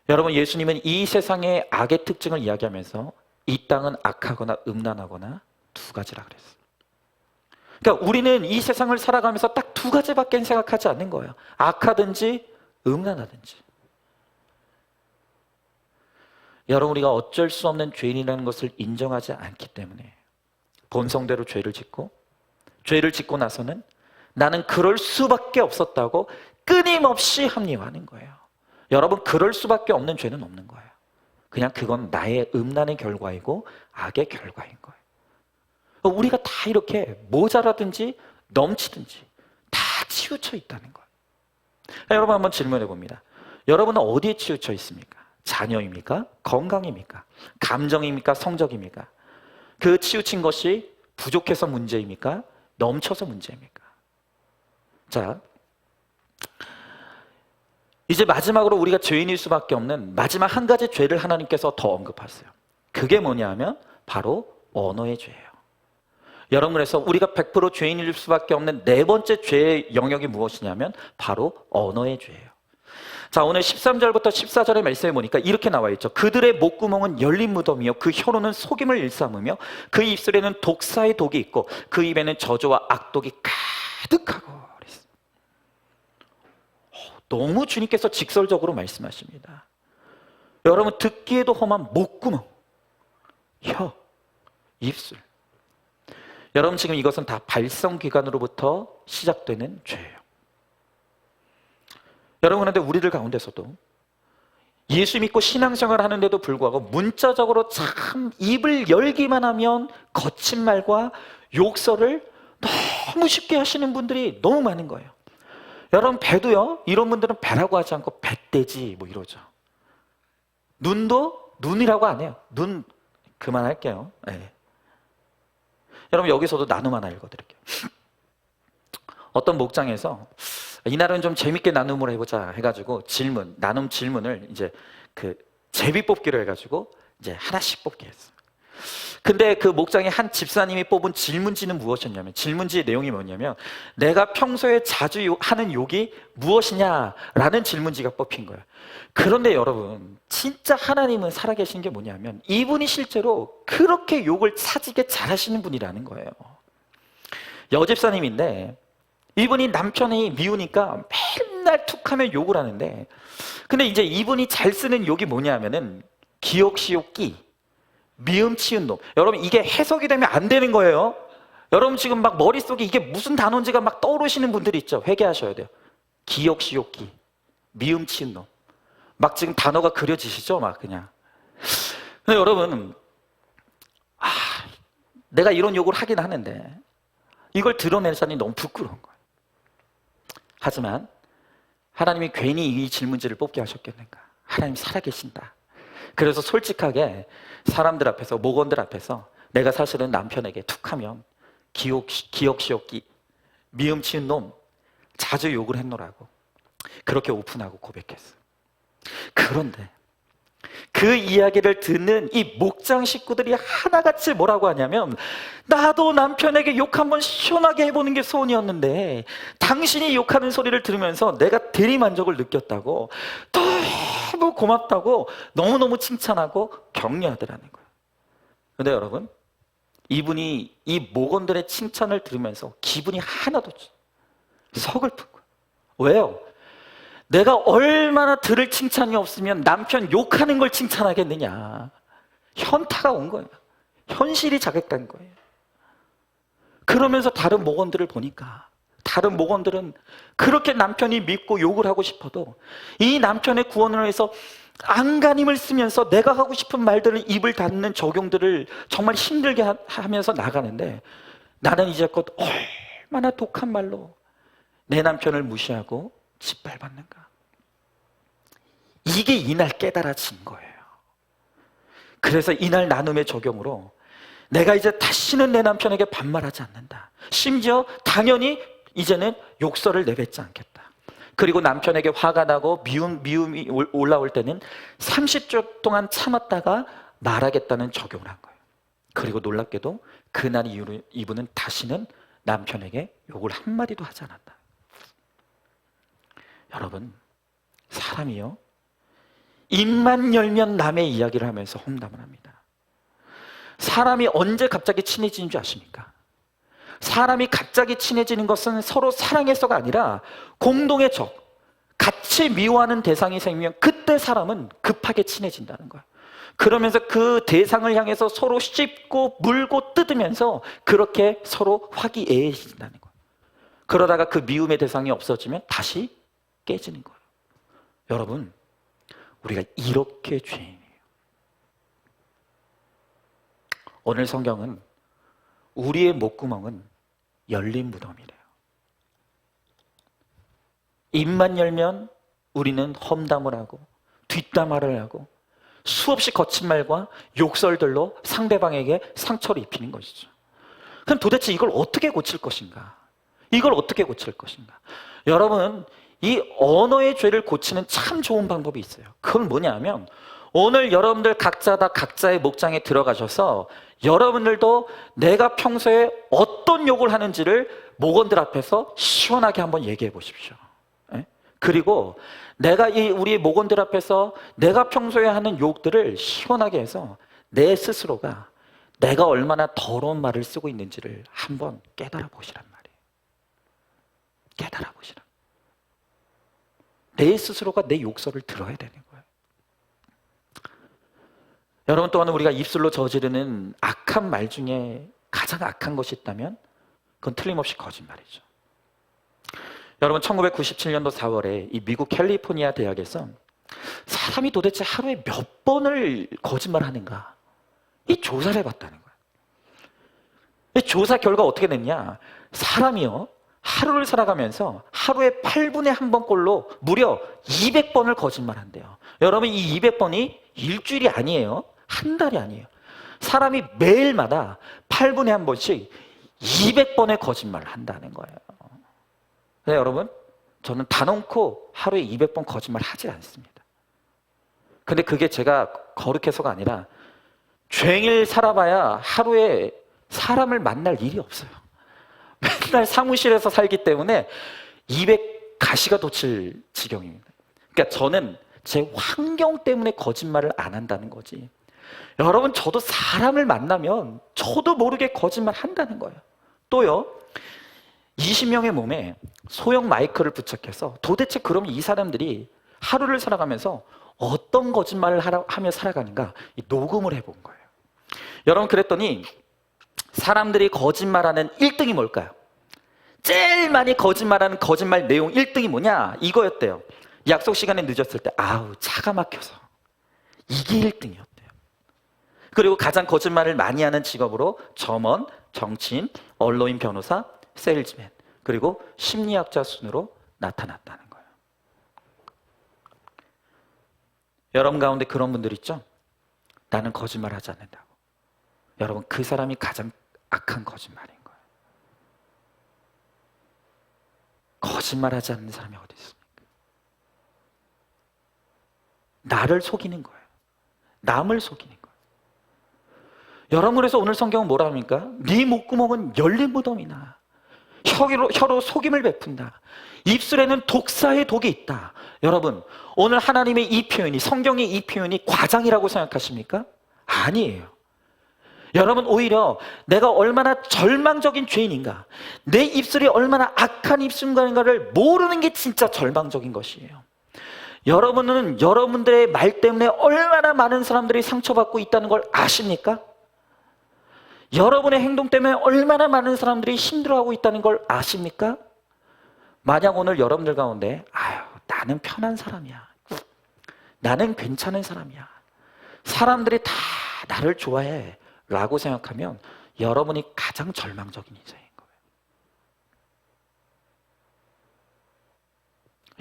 여러분, 예수님은 이 세상의 악의 특징을 이야기하면서 이 땅은 악하거나 음란하거나 두 가지라 그랬어요. 그러니까 우리는 이 세상을 살아가면서 딱 두 가지밖에 생각하지 않는 거예요. 악하든지 음란하든지. 여러분, 우리가 어쩔 수 없는 죄인이라는 것을 인정하지 않기 때문에 본성대로 죄를 짓고, 죄를 짓고 나서는 나는 그럴 수밖에 없었다고 끊임없이 합리화하는 거예요. 여러분, 그럴 수밖에 없는 죄는 없는 거예요. 그냥 그건 나의 음란의 결과이고 악의 결과인 거예요. 우리가 다 이렇게 모자라든지 넘치든지 다 치우쳐 있다는 거예요. 여러분, 한번 질문해 봅니다. 여러분은 어디에 치우쳐 있습니까? 자녀입니까? 건강입니까? 감정입니까? 성적입니까? 그 치우친 것이 부족해서 문제입니까? 넘쳐서 문제입니까? 자, 이제 마지막으로 우리가 죄인일 수밖에 없는 마지막 한 가지 죄를 하나님께서 더 언급하세요. 그게 뭐냐 하면 바로 언어의 죄예요. 여러분, 그래서 우리가 100% 죄인일 수밖에 없는 네 번째 죄의 영역이 무엇이냐면 바로 언어의 죄예요. 자, 오늘 13절부터 14절의 말씀에 보니까 이렇게 나와 있죠. 그들의 목구멍은 열린 무덤이요, 그 혀로는 속임을 일삼으며 그 입술에는 독사의 독이 있고 그 입에는 저주와 악독이 가득하고. 너무 주님께서 직설적으로 말씀하십니다. 여러분, 듣기에도 험한 목구멍, 혀, 입술. 여러분, 지금 이것은 다 발성기관으로부터 시작되는 죄예요. 여러분, 그런데 우리들 가운데서도 예수 믿고 신앙생활을 하는데도 불구하고 문자적으로 참 입을 열기만 하면 거친 말과 욕설을 너무 쉽게 하시는 분들이 너무 많은 거예요. 여러분, 배도요, 이런 분들은 배라고 하지 않고 배떼지 뭐 이러죠. 눈도 눈이라고 안 해요. 눈 그만할게요. 네. 여러분, 여기서도 나눔 하나 읽어드릴게요. 어떤 목장에서 이날은 좀 재밌게 나눔을 해보자 해가지고 나눔 질문을 이제 그 제비 뽑기로 해가지고 이제 하나씩 뽑게 했어요. 근데 그 목장의 한 집사님이 뽑은 질문지는 무엇이었냐면, 질문지의 내용이 뭐냐면, 내가 평소에 자주 하는 욕이 무엇이냐라는 질문지가 뽑힌 거예요. 그런데 여러분, 진짜 하나님은 살아계신 게 뭐냐면, 이분이 실제로 그렇게 욕을 차지게 잘하시는 분이라는 거예요. 여집사님인데 이분이 남편이 미우니까 맨날 툭하면 욕을 하는데, 근데 이제 이분이 잘 쓰는 욕이 뭐냐면은 기억시옥기, 미음 치은 놈. 여러분, 이게 해석이 되면 안 되는 거예요. 여러분 지금 막 머릿속에 이게 무슨 단어인지가 막 떠오르시는 분들이 있죠. 회개하셔야 돼요. 기억시옥기, 미음 치은 놈. 막 지금 단어가 그려지시죠? 막 그냥. 근데 여러분, 내가 이런 욕을 하긴 하는데 이걸 드러낼 사람이 너무 부끄러운 거예요. 하지만 하나님이 괜히 이 질문지를 뽑게 하셨겠는가? 하나님 살아계신다. 그래서 솔직하게 사람들 앞에서, 목원들 앞에서 내가 사실은 남편에게 툭하면 기억시옵기, 미음 치은 놈, 자주 욕을 했노라고 그렇게 오픈하고 고백했어요. 그런데 그 이야기를 듣는 이 목장 식구들이 하나같이 뭐라고 하냐면, 나도 남편에게 욕 한번 시원하게 해보는 게 소원이었는데 당신이 욕하는 소리를 들으면서 내가 대리만족을 느꼈다고, 너무 고맙다고 너무너무 칭찬하고 격려하더라는 거예요. 근데 여러분, 이분이 이 목원들의 칭찬을 들으면서 기분이 하나도 서글픈 거예요. 왜요? 내가 얼마나 들을 칭찬이 없으면 남편 욕하는 걸 칭찬하겠느냐. 현타가 온 거예요. 현실이 자극된 거예요. 그러면서 다른 목원들을 보니까 다른 목원들은 그렇게 남편이 믿고 욕을 하고 싶어도 이 남편의 구원을 위해서 안간힘을 쓰면서 내가 하고 싶은 말들을 입을 닫는 적용들을 정말 힘들게 하면서 나가는데, 나는 이제껏 얼마나 독한 말로 내 남편을 무시하고 짓밟았는가. 이게 이날 깨달아진 거예요. 그래서 이날 나눔의 적용으로 내가 이제 다시는 내 남편에게 반말하지 않는다. 심지어 당연히 이제는 욕설을 내뱉지 않겠다. 그리고 남편에게 화가 나고 미움이 올라올 때는 30초 동안 참았다가 말하겠다는 적용을 한 거예요. 그리고 놀랍게도 그날 이후로 이분은 다시는 남편에게 욕을 한마디도 하지 않았다. 여러분, 사람이요, 입만 열면 남의 이야기를 하면서 험담을 합니다. 사람이 언제 갑자기 친해지는 줄 아십니까? 사람이 갑자기 친해지는 것은 서로 사랑해서가 아니라 공동의 적, 같이 미워하는 대상이 생기면 그때 사람은 급하게 친해진다는 거예요. 그러면서 그 대상을 향해서 서로 씹고 물고 뜯으면서 그렇게 서로 화기애애해진다는 거예요. 그러다가 그 미움의 대상이 없어지면 다시 깨지는 거예요. 여러분, 우리가 이렇게 죄인이에요. 오늘 성경은 우리의 목구멍은 열린 무덤이래요. 입만 열면 우리는 험담을 하고 뒷담화를 하고 수없이 거친 말과 욕설들로 상대방에게 상처를 입히는 것이죠. 그럼 도대체 이걸 어떻게 고칠 것인가? 이걸 어떻게 고칠 것인가? 여러분, 이 언어의 죄를 고치는 참 좋은 방법이 있어요. 그건 뭐냐면, 오늘 여러분들 각자 다 각자의 목장에 들어가셔서 여러분들도 내가 평소에 어떤 욕을 하는지를 목원들 앞에서 시원하게 한번 얘기해 보십시오. 그리고 내가 우리 목원들 앞에서 내가 평소에 하는 욕들을 시원하게 해서 내 스스로가 내가 얼마나 더러운 말을 쓰고 있는지를 한번 깨달아 보시란 말이에요. 깨달아 보시란. 내 스스로가 내 욕설을 들어야 되는 거예요. 여러분, 또한 우리가 입술로 저지르는 악한 말 중에 가장 악한 것이 있다면 그건 틀림없이 거짓말이죠. 여러분, 1997년도 4월에 이 미국 캘리포니아 대학에서 사람이 도대체 하루에 몇 번을 거짓말하는가, 이 조사를 해봤다는 거예요. 이 조사 결과 어떻게 됐냐? 사람이요, 하루를 살아가면서 하루에 8분에 한 번꼴로 무려 200번을 거짓말한대요. 여러분, 이 200번이 일주일이 아니에요. 한 달이 아니에요. 사람이 매일마다 8분에 한 번씩 200번의 거짓말을 한다는 거예요. 네, 여러분, 저는 단언코 하루에 200번 거짓말 하지 않습니다. 근데 그게 제가 거룩해서가 아니라 종일 살아봐야 하루에 사람을 만날 일이 없어요. 맨날 사무실에서 살기 때문에 200 가시가 돋칠 지경입니다. 그러니까 저는 제 환경 때문에 거짓말을 안 한다는 거지. 여러분, 저도 사람을 만나면 저도 모르게 거짓말 한다는 거예요. 또요, 20명의 몸에 소형 마이크를 부착해서 도대체 그럼 이 사람들이 하루를 살아가면서 어떤 거짓말을 하며 살아가는가 녹음을 해본 거예요. 여러분, 그랬더니 사람들이 거짓말하는 1등이 뭘까요? 제일 많이 거짓말하는 거짓말 내용 1등이 뭐냐? 이거였대요. 약속 시간에 늦었을 때 아우 차가 막혀서. 이게 1등이었대요. 그리고 가장 거짓말을 많이 하는 직업으로 점원, 정치인, 언론인, 변호사, 세일즈맨, 그리고 심리학자 순으로 나타났다는 거예요. 여러분 가운데 그런 분들 있죠? 나는 거짓말하지 않는다고. 여러분, 그 사람이 가장 악한 거짓말인 거예요. 거짓말하지 않는 사람이 어디 있습니까? 나를 속이는 거예요. 남을 속이는 거예요. 여러분, 그래서 오늘 성경은 뭐라 합니까? 네 목구멍은 열린 무덤이나 혀로 속임을 베푼다. 입술에는 독사의 독이 있다. 여러분, 오늘 하나님의 이 표현이, 성경의 이 표현이 과장이라고 생각하십니까? 아니에요. 여러분, 오히려 내가 얼마나 절망적인 죄인인가, 내 입술이 얼마나 악한 입술인가를 모르는 게 진짜 절망적인 것이에요. 여러분은 여러분들의 말 때문에 얼마나 많은 사람들이 상처받고 있다는 걸 아십니까? 여러분의 행동 때문에 얼마나 많은 사람들이 힘들어하고 있다는 걸 아십니까? 만약 오늘 여러분들 가운데 아유, 나는 편한 사람이야, 나는 괜찮은 사람이야, 사람들이 다 나를 좋아해 라고 생각하면 여러분이 가장 절망적인 인생인 거예요.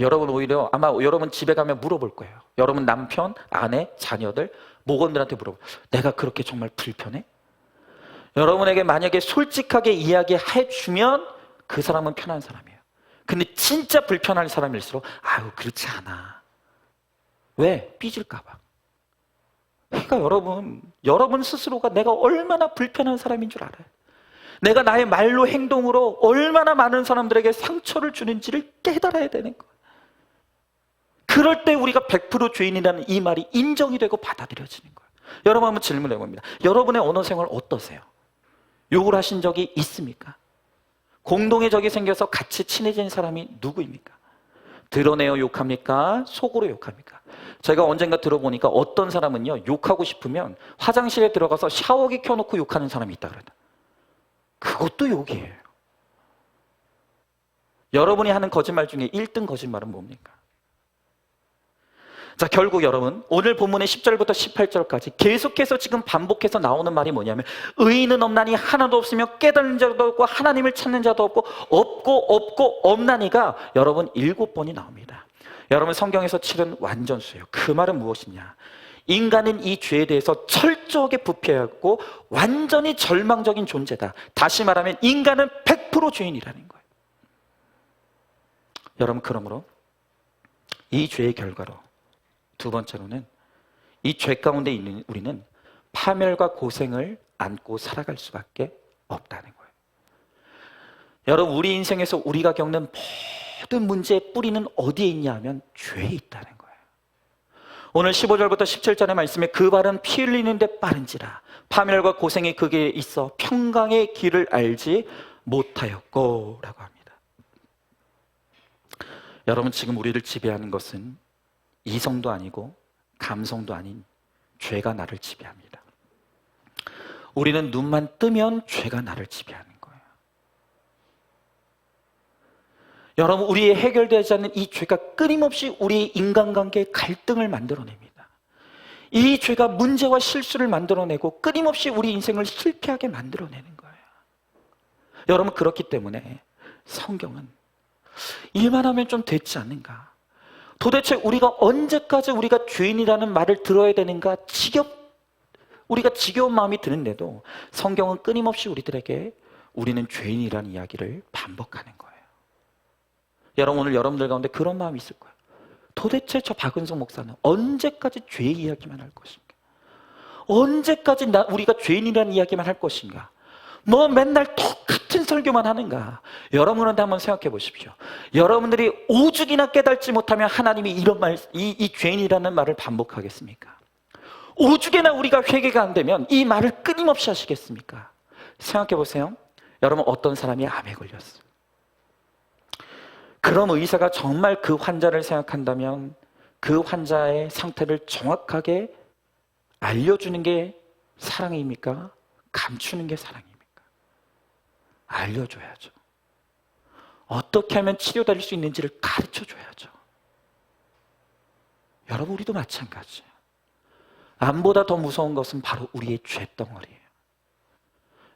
여러분, 오히려 아마 여러분 집에 가면 물어볼 거예요. 여러분 남편, 아내, 자녀들, 목원들한테 물어봐요. 내가 그렇게 정말 불편해? 여러분에게 만약에 솔직하게 이야기해주면 그 사람은 편한 사람이에요. 근데 진짜 불편한 사람일수록 아유, 그렇지 않아. 왜? 삐질까 봐. 그러니까 여러분 스스로가 내가 얼마나 불편한 사람인 줄 알아요. 내가 나의 말로 행동으로 얼마나 많은 사람들에게 상처를 주는지를 깨달아야 되는 거예요. 그럴 때 우리가 100% 죄인이라는 이 말이 인정이 되고 받아들여지는 거예요. 여러분, 한번 질문해 봅니다. 여러분의 언어 생활 어떠세요? 욕을 하신 적이 있습니까? 공동의 적이 생겨서 같이 친해진 사람이 누구입니까? 드러내어 욕합니까? 속으로 욕합니까? 제가 언젠가 들어보니까 어떤 사람은요, 욕하고 싶으면 화장실에 들어가서 샤워기 켜놓고 욕하는 사람이 있다 그러다. 그것도 욕이에요. 여러분이 하는 거짓말 중에 1등 거짓말은 뭡니까? 자, 결국 여러분, 오늘 본문의 10절부터 18절까지 계속해서 지금 반복해서 나오는 말이 뭐냐면, 의인은 없나니 하나도 없으며 깨닫는 자도 없고 하나님을 찾는 자도 없고 없나니가 여러분 7번이 나옵니다. 여러분, 성경에서 치른 완전수예요. 그 말은 무엇이냐? 인간은 이 죄에 대해서 철저하게 부패하고 완전히 절망적인 존재다. 다시 말하면 인간은 100% 죄인이라는 거예요. 여러분, 그러므로 이 죄의 결과로 두 번째로는 이 죄 가운데 있는 우리는 파멸과 고생을 안고 살아갈 수밖에 없다는 거예요. 여러분, 우리 인생에서 우리가 겪는 모든 문제의 뿌리는 어디에 있냐 하면 죄에 있다는 거예요. 오늘 15절부터 17절의 말씀에 그 발은 피 흘리는 데 빠른지라 파멸과 고생이 그게 있어 평강의 길을 알지 못하였고 라고 합니다. 여러분, 지금 우리를 지배하는 것은 이성도 아니고 감성도 아닌 죄가 나를 지배합니다. 우리는 눈만 뜨면 죄가 나를 지배하는 거예요. 여러분, 우리의 해결되지 않는 이 죄가 끊임없이 우리의 인간관계에 갈등을 만들어냅니다. 이 죄가 문제와 실수를 만들어내고 끊임없이 우리 인생을 실패하게 만들어내는 거예요. 여러분, 그렇기 때문에 성경은 일만 하면 좀 됐지 않는가? 도대체 우리가 언제까지 우리가 죄인이라는 말을 들어야 되는가 우리가 지겨운 마음이 드는데도 성경은 끊임없이 우리들에게 우리는 죄인이라는 이야기를 반복하는 거예요. 여러분, 오늘 여러분들 가운데 그런 마음이 있을 거예요. 도대체 저 박은성 목사는 언제까지 죄 이야기만 할 것인가? 언제까지 우리가 죄인이라는 이야기만 할 것인가? 뭐 맨날 똑같은 설교만 하는가? 여러분한테 한번 생각해 보십시오. 여러분들이 오죽이나 깨닫지 못하면 하나님이 이런 말, 이 죄인이라는 말을 반복하겠습니까? 오죽이나 우리가 회개가 안 되면 이 말을 끊임없이 하시겠습니까? 생각해 보세요. 여러분, 어떤 사람이 암에 걸렸어요. 그럼 의사가 정말 그 환자를 생각한다면 그 환자의 상태를 정확하게 알려주는 게 사랑입니까? 감추는 게 사랑입니까? 알려줘야죠. 어떻게 하면 치료될 수 있는지를 가르쳐줘야죠. 여러분, 우리도 마찬가지예요. 암보다 더 무서운 것은 바로 우리의 죄덩어리예요.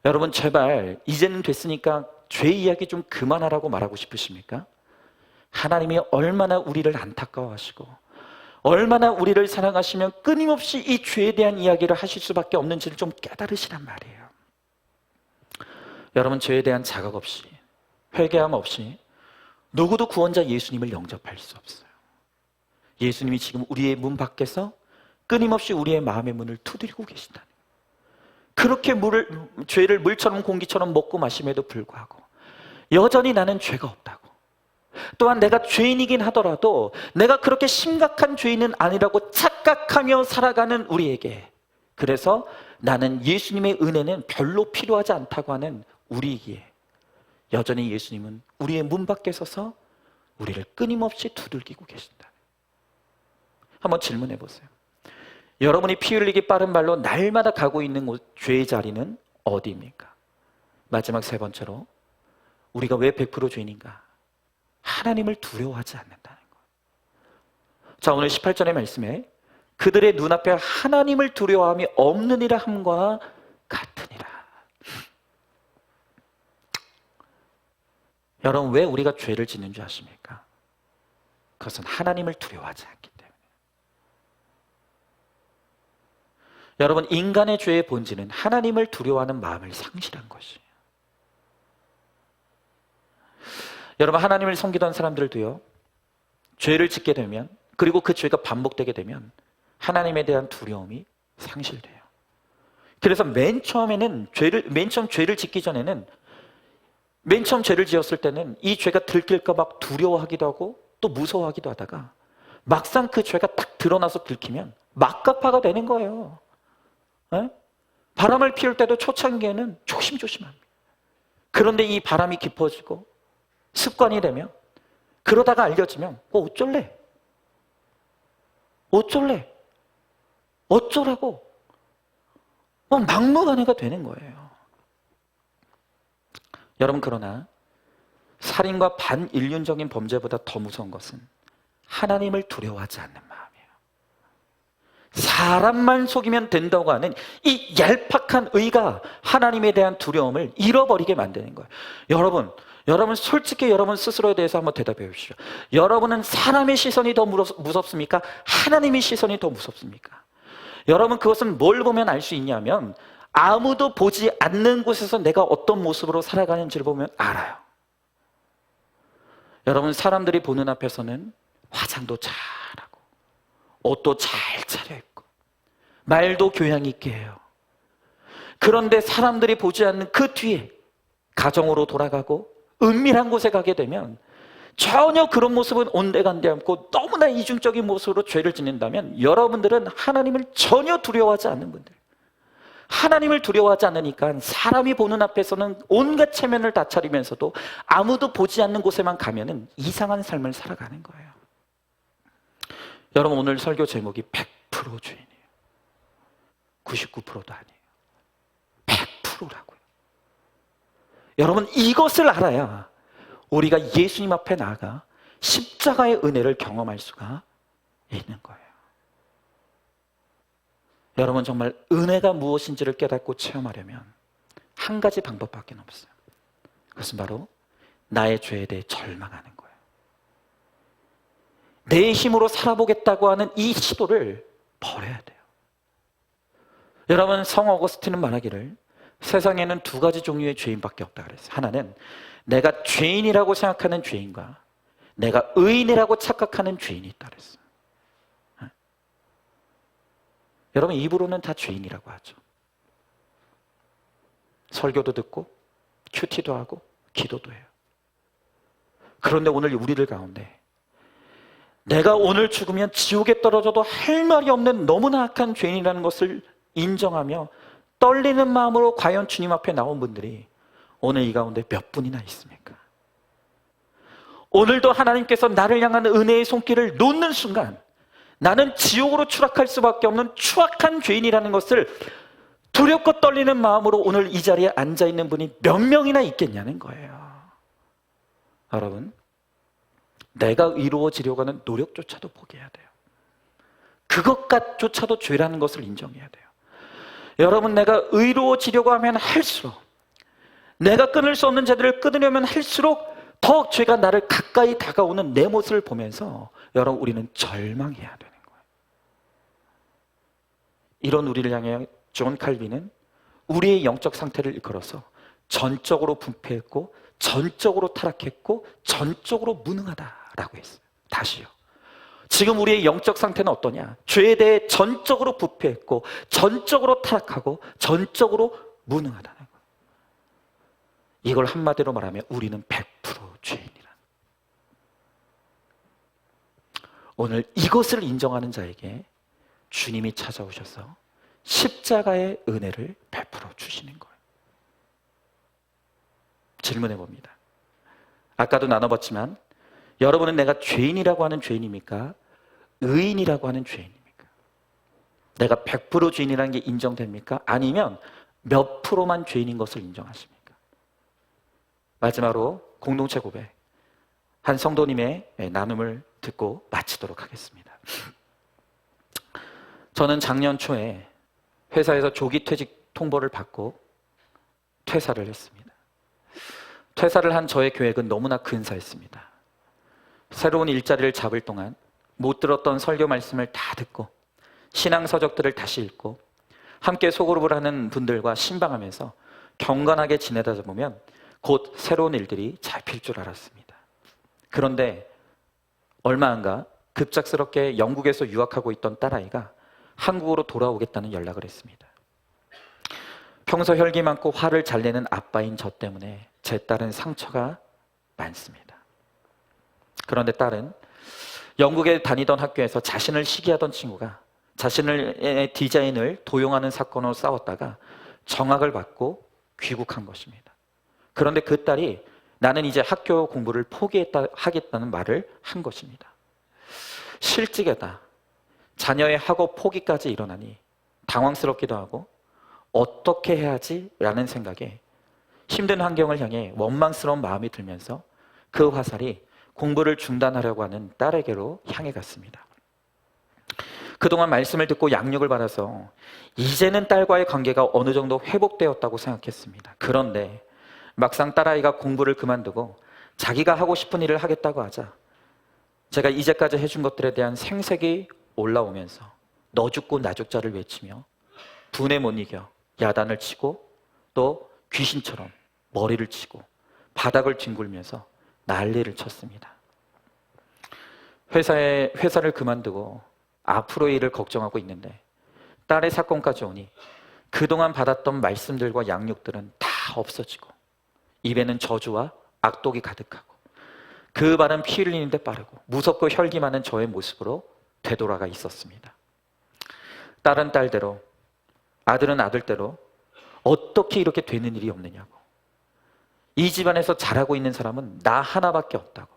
여러분, 제발 이제는 됐으니까 죄 이야기 좀 그만하라고 말하고 싶으십니까? 하나님이 얼마나 우리를 안타까워하시고 얼마나 우리를 사랑하시면 끊임없이 이 죄에 대한 이야기를 하실 수밖에 없는지를 좀 깨달으시란 말이에요. 여러분, 죄에 대한 자각 없이, 회개함 없이 누구도 구원자 예수님을 영접할 수 없어요. 예수님이 지금 우리의 문 밖에서 끊임없이 우리의 마음의 문을 두드리고 계신다는 거예요. 그렇게 죄를 물처럼 공기처럼 먹고 마심에도 불구하고 여전히 나는 죄가 없다고, 또한 내가 죄인이긴 하더라도 내가 그렇게 심각한 죄인은 아니라고 착각하며 살아가는 우리에게, 그래서 나는 예수님의 은혜는 별로 필요하지 않다고 하는 우리에게 여전히 예수님은 우리의 문 밖에 서서 우리를 끊임없이 두들기고 계신다. 한번 질문해 보세요. 여러분이 피 흘리기 빠른 발로 날마다 가고 있는 죄의 자리는 어디입니까? 마지막 세 번째로, 우리가 왜 100% 죄인인가? 하나님을 두려워하지 않는다는 거예요. 자, 오늘 18절의 말씀에 그들의 눈앞에 하나님을 두려워함이 없느니라 함과 같으니라. 여러분, 왜 우리가 죄를 짓는 줄 아십니까? 그것은 하나님을 두려워하지 않기 때문에. 여러분, 인간의 죄의 본질은 하나님을 두려워하는 마음을 상실한 것이에요. 여러분, 하나님을 섬기던 사람들도요, 죄를 짓게 되면, 그리고 그 죄가 반복되게 되면 하나님에 대한 두려움이 상실돼요. 그래서 맨 처음 죄를 짓기 전에는, 맨 처음 죄를 지었을 때는 이 죄가 들킬까 막 두려워하기도 하고 또 무서워하기도 하다가 막상 그 죄가 딱 드러나서 들키면 막가파가 되는 거예요. 에? 바람을 피울 때도 초창기에는 조심조심합니다. 그런데 이 바람이 깊어지고 습관이 되면, 그러다가 알려지면 어쩔래? 어쩌라고? 막무가내가 되는 거예요. 여러분, 그러나 살인과 반인륜적인 범죄보다 더 무서운 것은 하나님을 두려워하지 않는 마음이에요. 사람만 속이면 된다고 하는 이 얄팍한 의가 하나님에 대한 두려움을 잃어버리게 만드는 거예요. 여러분 솔직히 여러분 스스로에 대해서 한번 대답해 보십시오. 여러분은 사람의 시선이 더 무섭습니까? 하나님의 시선이 더 무섭습니까? 여러분, 그것은 뭘 보면 알 수 있냐면 아무도 보지 않는 곳에서 내가 어떤 모습으로 살아가는지를 보면 알아요. 여러분, 사람들이 보는 앞에서는 화장도 잘하고 옷도 잘 차려입고 말도 교양 있게 해요. 그런데 사람들이 보지 않는 그 뒤에 가정으로 돌아가고 은밀한 곳에 가게 되면 전혀 그런 모습은 온데간데 않고 너무나 이중적인 모습으로 죄를 짓는다면 여러분들은 하나님을 전혀 두려워하지 않는 분들, 하나님을 두려워하지 않으니까 사람이 보는 앞에서는 온갖 체면을 다 차리면서도 아무도 보지 않는 곳에만 가면은 이상한 삶을 살아가는 거예요. 여러분, 오늘 설교 제목이 100% 죄인이에요. 99%도 아니에요. 100%라고요. 여러분, 이것을 알아야 우리가 예수님 앞에 나아가 십자가의 은혜를 경험할 수가 있는 거예요. 여러분, 정말 은혜가 무엇인지를 깨닫고 체험하려면 한 가지 방법밖에 없어요. 그것은 바로 나의 죄에 대해 절망하는 거예요. 내 힘으로 살아보겠다고 하는 이 시도를 버려야 돼요. 여러분, 성 어거스틴은 말하기를 세상에는 두 가지 종류의 죄인밖에 없다 그랬어요. 하나는 내가 죄인이라고 생각하는 죄인과 내가 의인이라고 착각하는 죄인이 있다 그랬어요. 여러분, 입으로는 다 죄인이라고 하죠. 설교도 듣고 큐티도 하고 기도도 해요. 그런데 오늘 우리들 가운데 내가 오늘 죽으면 지옥에 떨어져도 할 말이 없는 너무나 악한 죄인이라는 것을 인정하며 떨리는 마음으로 과연 주님 앞에 나온 분들이 오늘 이 가운데 몇 분이나 있습니까? 오늘도 하나님께서 나를 향한 은혜의 손길을 놓는 순간 나는 지옥으로 추락할 수밖에 없는 추악한 죄인이라는 것을 두렵고 떨리는 마음으로 오늘 이 자리에 앉아있는 분이 몇 명이나 있겠냐는 거예요. 여러분, 내가 의로워지려고 하는 노력조차도 포기해야 돼요. 그것조차도 죄라는 것을 인정해야 돼요. 여러분, 내가 의로워지려고 하면 할수록, 내가 끊을 수 없는 죄들을 끊으려면 할수록 더 죄가 나를 가까이 다가오는 내 모습을 보면서 여러분, 우리는 절망해야 되는 거예요. 이런 우리를 향해 존 칼빈은 우리의 영적 상태를 일컬어서 전적으로 부패했고 전적으로 타락했고 전적으로 무능하다라고 했어요. 다시요. 지금 우리의 영적 상태는 어떠냐? 죄에 대해 전적으로 부패했고 전적으로 타락하고 전적으로 무능하다는 거예요. 이걸 한마디로 말하면 우리는 100% 죄인이라. 오늘 이것을 인정하는 자에게 주님이 찾아오셔서 십자가의 은혜를 베풀어 주시는 거예요. 질문해 봅니다. 아까도 나눠봤지만 여러분은 내가 죄인이라고 하는 죄인입니까? 의인이라고 하는 죄인입니까? 내가 100% 죄인이라는 게 인정됩니까? 아니면 몇 프로만 죄인인 것을 인정하십니까? 마지막으로 공동체 고백, 한 성도님의 나눔을 듣고 마치도록 하겠습니다. 저는 작년 초에 회사에서 조기 퇴직 통보를 받고 퇴사를 했습니다. 퇴사를 한 저의 계획은 너무나 근사했습니다. 새로운 일자리를 잡을 동안 못 들었던 설교 말씀을 다 듣고 신앙 서적들을 다시 읽고 함께 소그룹을 하는 분들과 신방하면서 경건하게 지내다 보면 곧 새로운 일들이 잡힐 줄 알았습니다. 그런데 얼마 안가 급작스럽게 영국에서 유학하고 있던 딸아이가 한국으로 돌아오겠다는 연락을 했습니다. 평소 혈기 많고 화를 잘 내는 아빠인 저 때문에 제 딸은 상처가 많습니다. 그런데 딸은 영국에 다니던 학교에서 자신을 시기하던 친구가 자신의 디자인을 도용하는 사건으로 싸웠다가 정학을 받고 귀국한 것입니다. 그런데 그 딸이 나는 이제 학교 공부를 하겠다는 말을 한 것입니다. 실직에다 자녀의 학업 포기까지 일어나니 당황스럽기도 하고 어떻게 해야지? 라는 생각에 힘든 환경을 향해 원망스러운 마음이 들면서 그 화살이 공부를 중단하려고 하는 딸에게로 향해 갔습니다. 그동안 말씀을 듣고 양육을 받아서 이제는 딸과의 관계가 어느 정도 회복되었다고 생각했습니다. 그런데 막상 딸아이가 공부를 그만두고 자기가 하고 싶은 일을 하겠다고 하자 제가 이제까지 해준 것들에 대한 생색이 올라오면서 너 죽고 나 죽자를 외치며 분에 못 이겨 야단을 치고 또 귀신처럼 머리를 치고 바닥을 뒹굴면서 난리를 쳤습니다. 회사를 그만두고 앞으로의 일을 걱정하고 있는데 딸의 사건까지 오니 그동안 받았던 말씀들과 양육들은 다 없어지고 입에는 저주와 악독이 가득하고 그 발은 피 흘리는데 빠르고 무섭고 혈기 많은 저의 모습으로 되돌아가 있었습니다. 딸은 딸대로 아들은 아들대로 어떻게 이렇게 되는 일이 없느냐고, 이 집안에서 잘하고 있는 사람은 나 하나밖에 없다고,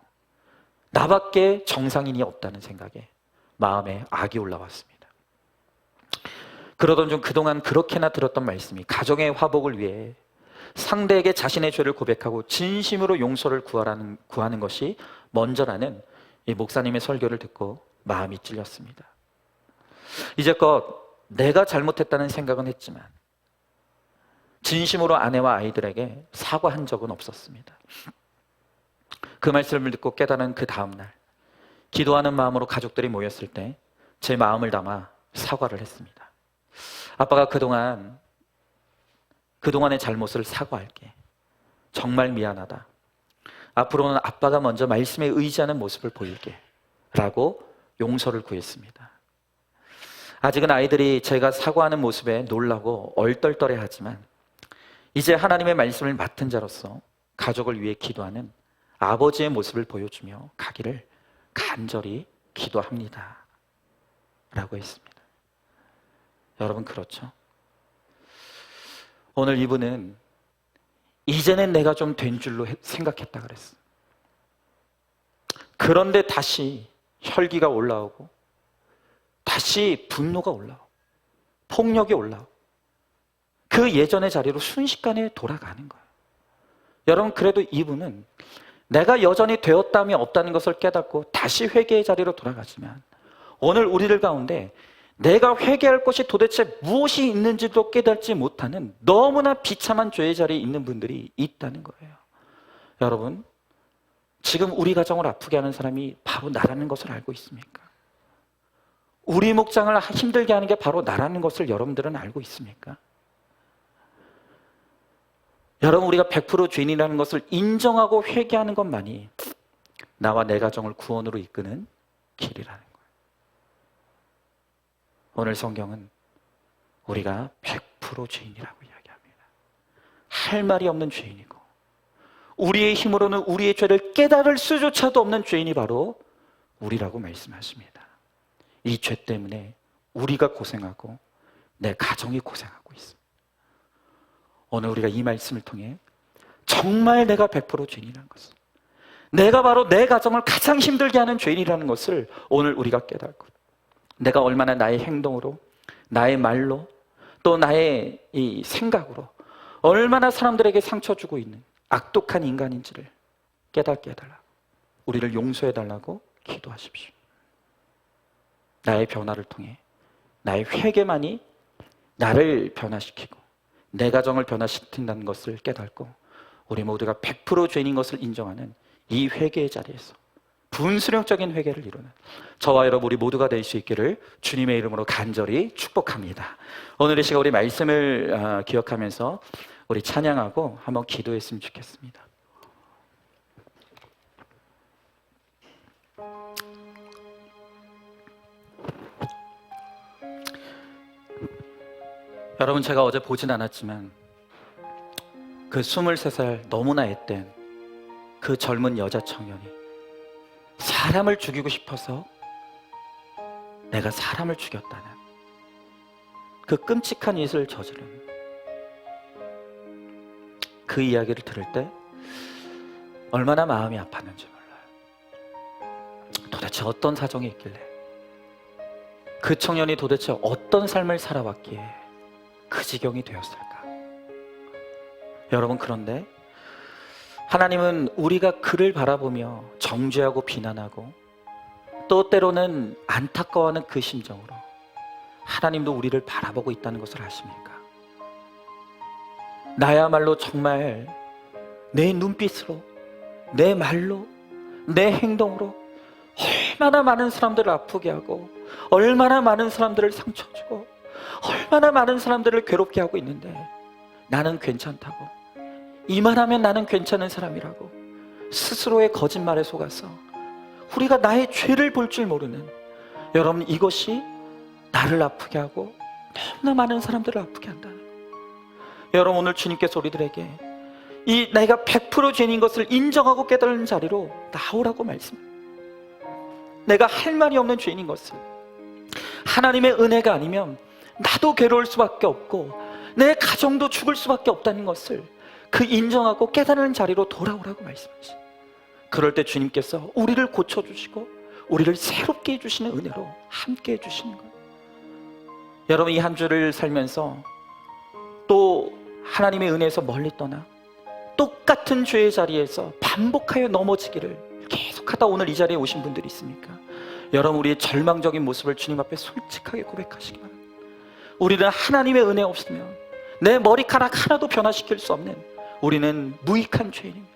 나밖에 정상인이 없다는 생각에 마음에 악이 올라왔습니다. 그러던 중 그동안 그렇게나 들었던 말씀이 가정의 화복을 위해 상대에게 자신의 죄를 고백하고 진심으로 용서를 구하는 것이 먼저라는 이 목사님의 설교를 듣고 마음이 찔렸습니다. 이제껏 내가 잘못했다는 생각은 했지만 진심으로 아내와 아이들에게 사과한 적은 없었습니다. 그 말씀을 듣고 깨달은 그 다음날 기도하는 마음으로 가족들이 모였을 때 제 마음을 담아 사과를 했습니다. 아빠가 그동안의 잘못을 사과할게. 정말 미안하다. 앞으로는 아빠가 먼저 말씀에 의지하는 모습을 보일게 라고 용서를 구했습니다. 아직은 아이들이 제가 사과하는 모습에 놀라고 얼떨떨해 하지만 이제 하나님의 말씀을 맡은 자로서 가족을 위해 기도하는 아버지의 모습을 보여주며 가기를 간절히 기도합니다 라고 했습니다. 여러분, 그렇죠? 오늘 이분은 이제는 내가 좀 된 줄로 생각했다 그랬어. 그런데 다시 혈기가 올라오고 다시 분노가 올라오고 폭력이 올라오고 그 예전의 자리로 순식간에 돌아가는 거예요. 여러분, 그래도 이분은 내가 여전히 되었다함이 없다는 것을 깨닫고 다시 회개의 자리로 돌아가지만 오늘 우리들 가운데 내가 회개할 것이 도대체 무엇이 있는지도 깨닫지 못하는 너무나 비참한 죄의 자리에 있는 분들이 있다는 거예요. 여러분, 지금 우리 가정을 아프게 하는 사람이 바로 나라는 것을 알고 있습니까? 우리 목장을 힘들게 하는 게 바로 나라는 것을 여러분들은 알고 있습니까? 여러분, 우리가 100% 죄인이라는 것을 인정하고 회개하는 것만이 나와 내 가정을 구원으로 이끄는 길이라는 거예요. 오늘 성경은 우리가 100% 죄인이라고 이야기합니다. 할 말이 없는 죄인이고 우리의 힘으로는 우리의 죄를 깨달을 수조차도 없는 죄인이 바로 우리라고 말씀하십니다. 이 죄 때문에 우리가 고생하고 내 가정이 고생하고 있습니다. 오늘 우리가 이 말씀을 통해 정말 내가 100% 죄인이라는 것을, 내가 바로 내 가정을 가장 힘들게 하는 죄인이라는 것을 오늘 우리가 깨닫고, 내가 얼마나 나의 행동으로, 나의 말로, 또 나의 이 생각으로 얼마나 사람들에게 상처 주고 있는 악독한 인간인지를 깨닫게 해달라고, 우리를 용서해달라고 기도하십시오. 나의 변화를 통해 나의 회개만이 나를 변화시키고 내 가정을 변화시킨다는 것을 깨닫고 우리 모두가 100% 죄인인 것을 인정하는 이 회개의 자리에서 분수령적인 회개를 이루는 저와 여러분 우리 모두가 될 수 있기를 주님의 이름으로 간절히 축복합니다. 오늘 이 시간 우리 말씀을 기억하면서 우리 찬양하고 한번 기도했으면 좋겠습니다. 여러분, 제가 어제 보진 않았지만 그 23살 너무나 앳된 그 젊은 여자 청년이 사람을 죽이고 싶어서 내가 사람을 죽였다는 그 끔찍한 일을 저지른 그 이야기를 들을 때 얼마나 마음이 아팠는지 몰라요. 도대체 어떤 사정이 있길래, 그 청년이 도대체 어떤 삶을 살아왔기에 그 지경이 되었을까? 여러분, 그런데 하나님은 우리가 그를 바라보며 정죄하고 비난하고 또 때로는 안타까워하는 그 심정으로 하나님도 우리를 바라보고 있다는 것을 아십니까? 나야말로 정말 내 눈빛으로, 내 말로, 내 행동으로 얼마나 많은 사람들을 아프게 하고 얼마나 많은 사람들을 상처 주고 얼마나 많은 사람들을 괴롭게 하고 있는데 나는 괜찮다고, 이만하면 나는 괜찮은 사람이라고 스스로의 거짓말에 속아서 우리가 나의 죄를 볼 줄 모르는, 여러분, 이것이 나를 아프게 하고 너무나 많은 사람들을 아프게 한다는 거예요. 여러분, 오늘 주님께서 우리들에게 이 내가 100% 죄인인 것을 인정하고 깨달은 자리로 나오라고 말씀합니다. 내가 할 말이 없는 죄인인 것을, 하나님의 은혜가 아니면 나도 괴로울 수밖에 없고 내 가정도 죽을 수밖에 없다는 것을 그 인정하고 깨달은 자리로 돌아오라고 말씀하시죠. 그럴 때 주님께서 우리를 고쳐주시고 우리를 새롭게 해주시는 은혜로 함께 해주시는 거예요. 여러분, 이 한 주를 살면서 또 하나님의 은혜에서 멀리 떠나 똑같은 죄의 자리에서 반복하여 넘어지기를 계속하다 오늘 이 자리에 오신 분들이 있습니까? 여러분, 우리의 절망적인 모습을 주님 앞에 솔직하게 고백하시기 바랍니다. 우리는 하나님의 은혜 없으면 내 머리카락 하나도 변화시킬 수 없는 우리는 무익한 죄인입니다.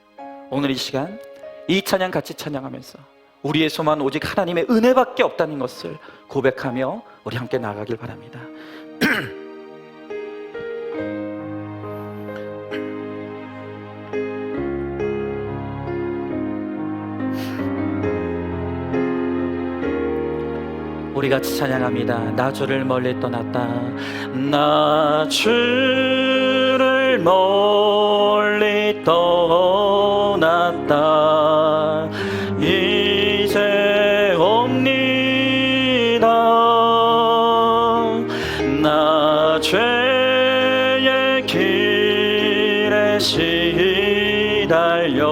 오늘 이 시간 이 찬양 같이 찬양하면서 우리의 소망은 오직 하나님의 은혜밖에 없다는 것을 고백하며 우리 함께 나아가길 바랍니다. 우리 같이 찬양합니다. 나 주를 멀리 떠났다. 나 주를 멀리 떠났다. 이제 옵니다. 나 죄의 길에 시달려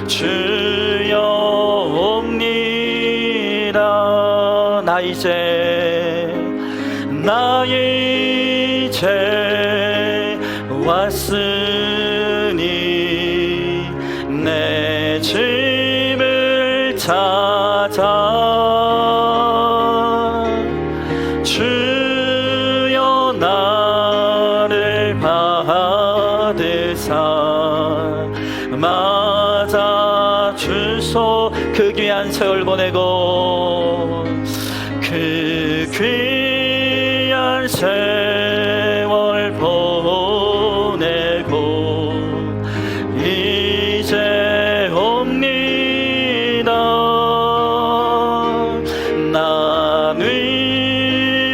주여 옵니다. 나 이제 왔으니 내 짐을 찾아 주여 나를 받으사 맞아 주소. 그 귀한 세월 보내고 그 귀한 세월 보내고 이제 옵니다. 나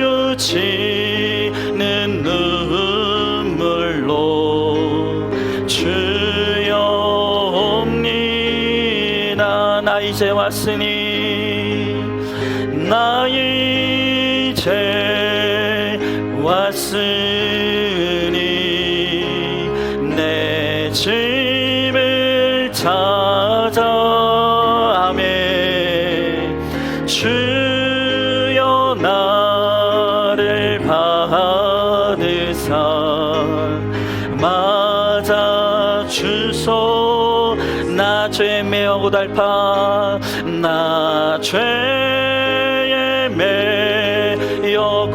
뉘우치는 눈물로 주여 옵니다. 나 이제 왔으니 나 이제 왔으니 내 짐을 찾아. 아멘. 주여 나를 받으사 맞아 주소. 나 죄에 매어 고달파 나 죄에 매여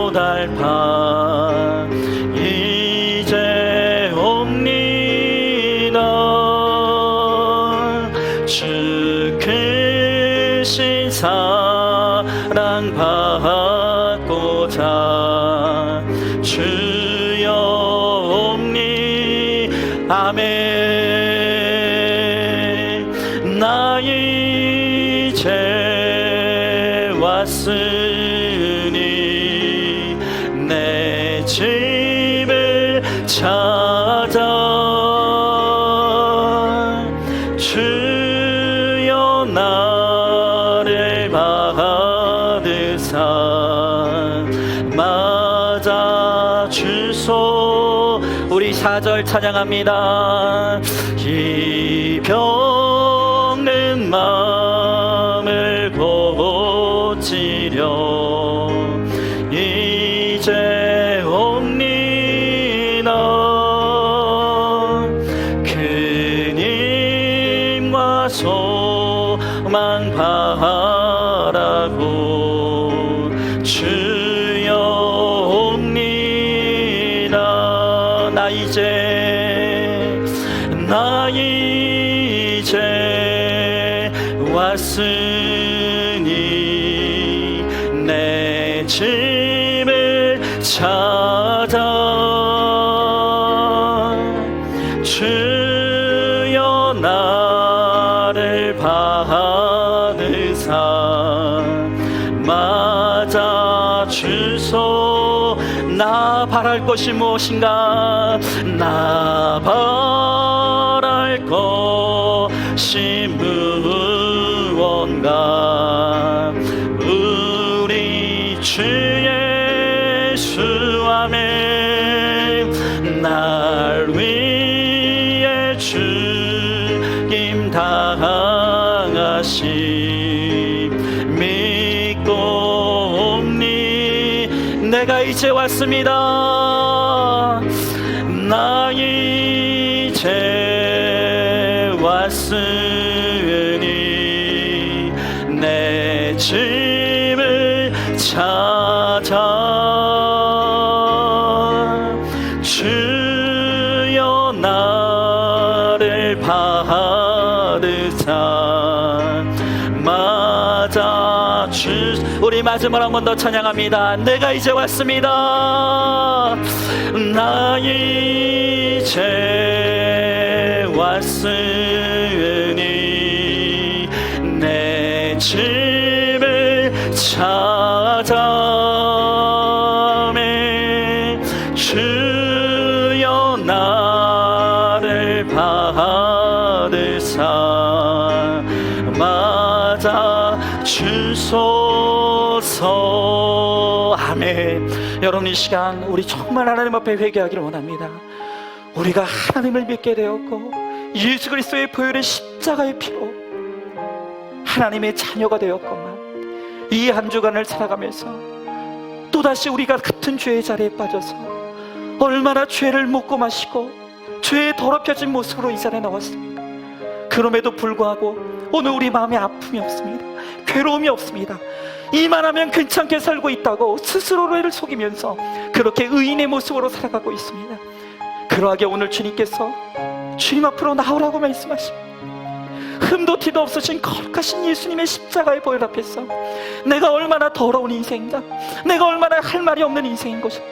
고달파 이제 옵니다. 주 크신 사랑 받고자 주여 옵니. 아멘. 나 이제 왔으니 내 집을 찾아 주여 나를 받으사 맞아 주소. 우리 4절 찬양합니다. 이 병든 마음을 고치려 이제 옵니다. 그님과 소망 바라고 주여 옵니다. 나 이제 왔으니 내 짐을 찾아 주여 나를 받으사 맞아 주소. 나 바랄 것이 무엇인가. 나 바랄 것이 무언가. 우리 주 예수 아멘. 날 위해 죽임 당하심 믿고 옵니. 내가 이제 왔습니다. 나 이제 왔으니 내 짐을 찾아 주여 나를 받으사 맞아 주. 우리 마지막 한 번 더 찬양합니다. 내가 이제 왔습니다. 나 이제 왔으니 내 짐을 찾아매 주여 나를 받으사 맞아 주소서. 아멘. 여러분, 이 시간 우리 정말 하나님 앞에 회개하기를 원합니다. 우리가 하나님을 믿게 되었고 예수 그리스도의 보혈의 십자가의 피로 하나님의 자녀가 되었건만 이 한 주간을 살아가면서 또다시 우리가 같은 죄의 자리에 빠져서 얼마나 죄를 먹고 마시고 죄에 더럽혀진 모습으로 이 자리에 나왔습니까? 그럼에도 불구하고 오늘 우리 마음에 아픔이 없습니다. 괴로움이 없습니다. 이만하면 괜찮게 살고 있다고 스스로를 속이면서 그렇게 의인의 모습으로 살아가고 있습니다. 그러하게 오늘 주님께서 주님 앞으로 나오라고 말씀하십니다. 흠도 티도 없으신 거룩하신 예수님의 십자가의 보혈 앞에서 내가 얼마나 더러운 인생인가, 내가 얼마나 할 말이 없는 인생인 것인가,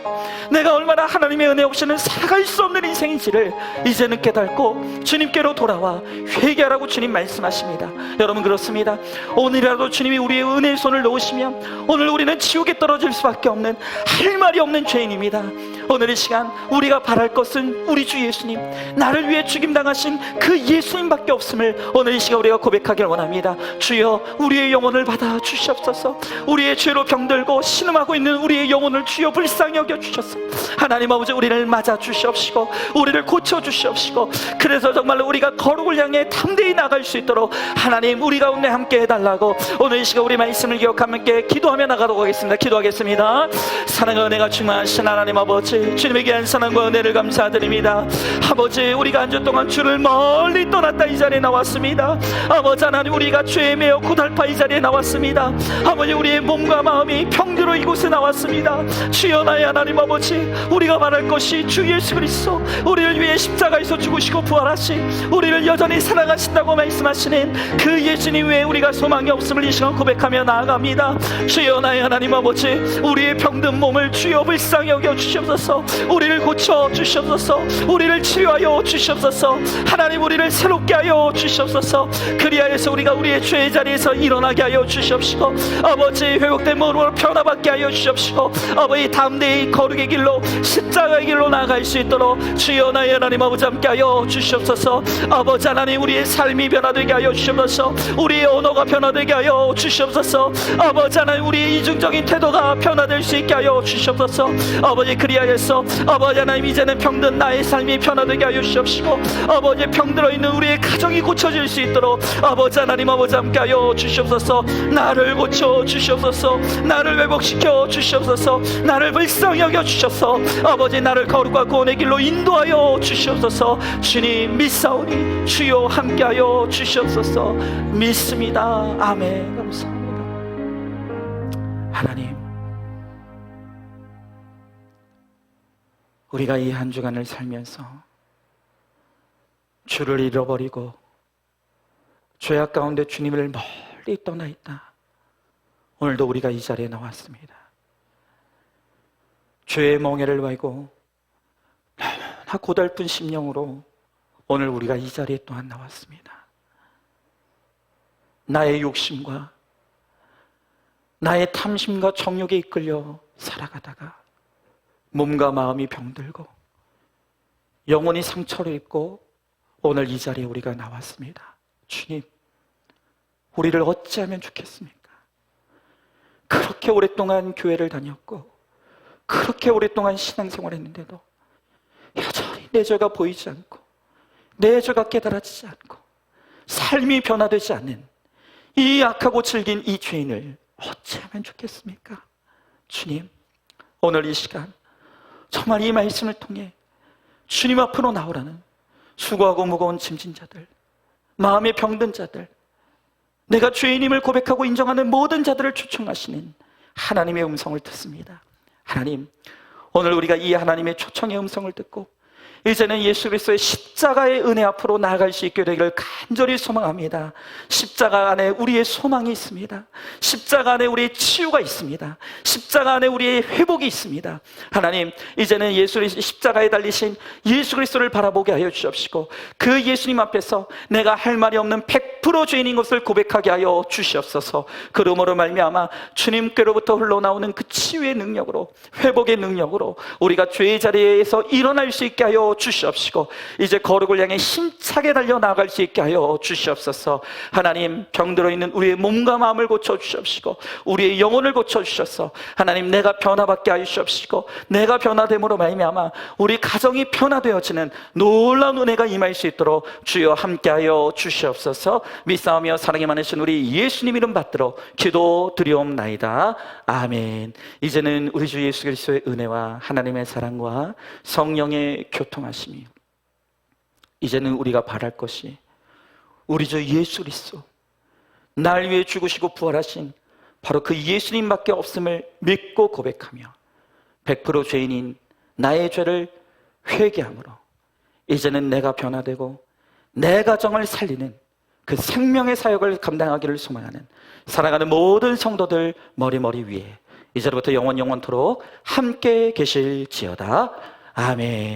내가 얼마나 하나님의 은혜 없이는 살아갈 수 없는 인생인지를 이제는 깨닫고 주님께로 돌아와 회개하라고 주님 말씀하십니다. 여러분, 그렇습니다. 오늘이라도 주님이 우리의 은혜의 손을 놓으시면 오늘 우리는 지옥에 떨어질 수밖에 없는 할 말이 없는 죄인입니다. 오늘 이 시간 우리가 바랄 것은 우리 주 예수님, 나를 위해 죽임당하신 그 예수님밖에 없음을 오늘 이 시간 우리가 고백하기를 원합니다. 주여, 우리의 영혼을 받아 주시옵소서. 우리의 죄로 병들고 신음하고 있는 우리의 영혼을 주여 불쌍히 여겨 주셔서 하나님 아버지, 우리를 맞아 주시옵시고 우리를 고쳐 주시옵시고, 그래서 정말로 우리가 거룩을 향해 담대히 나갈 수 있도록 하나님 우리 가운데 함께 해달라고 오늘 이 시간 우리 말씀을 기억하며 함께 기도하며 나가도록 하겠습니다. 기도하겠습니다. 사랑과 은혜가 충만하신 하나님 아버지, 주님의 귀한 사랑과 은혜를 감사드립니다. 아버지, 우리가 한 주 동안 주를 멀리 떠났다 이 자리에 나왔습니다. 아버지 하나님, 우리가 죄에 매여 고달파 이 자리에 나왔습니다. 아버지, 우리의 몸과 마음이 병들어 이곳에 나왔습니다. 주여, 나의 하나님 아버지, 우리가 말할 것이 주 예수 그리스도, 우리를 위해 십자가에서 죽으시고 부활하신, 우리를 여전히 사랑하신다고 말씀하시는 그 예수님 외에 우리가 소망이 없음을 이 시간 고백하며 나아갑니다. 주여, 나의 하나님 아버지, 우리의 병든 몸을 주여 불쌍히 여겨 주시옵소서. 우리를 고쳐 주시옵소서. 우리를 치료하여 주시옵소서. 하나님, 우리를 새롭게 하여 주시옵소서. 그리하여서 우리가 우리의 죄의 자리에서 일어나게 하여 주시옵시고, 아버지, 회복된 몸으로 변화받게 하여 주시옵시고, 아버지, 담대히 거룩의 길로 십자가의 길로 나아갈 수 있도록 주여, 나의 하나님 아버지 함께 하여 주시옵소서. 아버지 하나님, 우리의 삶이 변화되게 하여 주시옵소서. 우리의 언어가 변화되게 하여 주시옵소서. 아버지 하나님, 우리의 이중적인 태도가 변화될 수 있게 하여 주시옵소서. 아버지, 그리하여서 아버지 하나님, 이제는 병든 나의 삶이 변화되게 하여 주시옵시고, 아버지, 병들어 있는 우리의 가정이 고쳐질 수 있도록 아버지 하나님 아버지 함께 하여 주시옵소서. 나를 고쳐 주시옵소서. 나를 회복시켜 주시옵소서. 나를 불쌍히 여겨 주셔서 아버지, 나를 거룩과 구원의 길로 인도하여 주시옵소서. 주님 믿사오니 주여 함께 하여 주시옵소서. 믿습니다. 아멘. 감사합니다. 하나님, 우리가 이 한 주간을 살면서 주를 잃어버리고 죄악 가운데 주님을 멀리 떠나 있다. 오늘도 우리가 이 자리에 나왔습니다. 죄의 멍에를 말고 너무나 고달픈 심령으로 오늘 우리가 이 자리에 또한 나왔습니다. 나의 욕심과 나의 탐심과 정욕에 이끌려 살아가다가 몸과 마음이 병들고 영혼이 상처를 입고 오늘 이 자리에 우리가 나왔습니다. 주님, 우리를 어찌하면 좋겠습니까? 그렇게 오랫동안 교회를 다녔고 그렇게 오랫동안 신앙생활을 했는데도 여전히 내 죄가 보이지 않고 내 죄가 깨달아지지 않고 삶이 변화되지 않는 이 악하고 질긴 이 죄인을 어찌하면 좋겠습니까? 주님, 오늘 이 시간 정말 이 말씀을 통해 주님 앞으로 나오라는 수고하고 무거운 짐진 자들, 마음에 병든 자들, 내가 죄인임을 고백하고 인정하는 모든 자들을 초청하시는 하나님의 음성을 듣습니다. 하나님, 오늘 우리가 이 하나님의 초청의 음성을 듣고 이제는 예수 그리스도의 십자가의 은혜 앞으로 나아갈 수 있게 되기를 간절히 소망합니다. 십자가 안에 우리의 소망이 있습니다. 십자가 안에 우리의 치유가 있습니다. 십자가 안에 우리의 회복이 있습니다. 하나님, 이제는 예수 그리스도 십자가에 달리신 예수 그리스도를 바라보게 하여 주옵시고, 그 예수님 앞에서 내가 할 말이 없는 100% 죄인인 것을 고백하게 하여 주시옵소서. 그러므로 말미암아 주님께로부터 흘러나오는 그 치유의 능력으로, 회복의 능력으로 우리가 죄의 자리에서 일어날 수 있게 하여 주시옵시고, 이제 거룩을 향해 힘차게 달려 나아갈 수 있게 하여 주시옵소서. 하나님, 병들어 있는 우리의 몸과 마음을 고쳐 주시옵시고, 우리의 영혼을 고쳐 주셔서 하나님, 내가 변화받게 하여 주시옵시고, 내가 변화됨으로 말미암아 우리 가정이 변화되어지는 놀라운 은혜가 임할 수 있도록 주여 함께하여 주시옵소서. 믿사오며 사랑이 많으신 우리 예수님 이름 받들어 기도드리옵나이다. 아멘. 이제는 우리 주 예수 그리스도의 은혜와 하나님의 사랑과 성령의 교통하심이, 이제는 우리가 바랄 것이 우리 주 예수 그리스도, 날 위해 죽으시고 부활하신 바로 그 예수님밖에 없음을 믿고 고백하며 100% 죄인인 나의 죄를 회개함으로 이제는 내가 변화되고 내 가정을 살리는 그 생명의 사역을 감당하기를 소망하는 사랑하는 모든 성도들 머리 위에 이제부터 영원토록 함께 계실지어다. 아멘.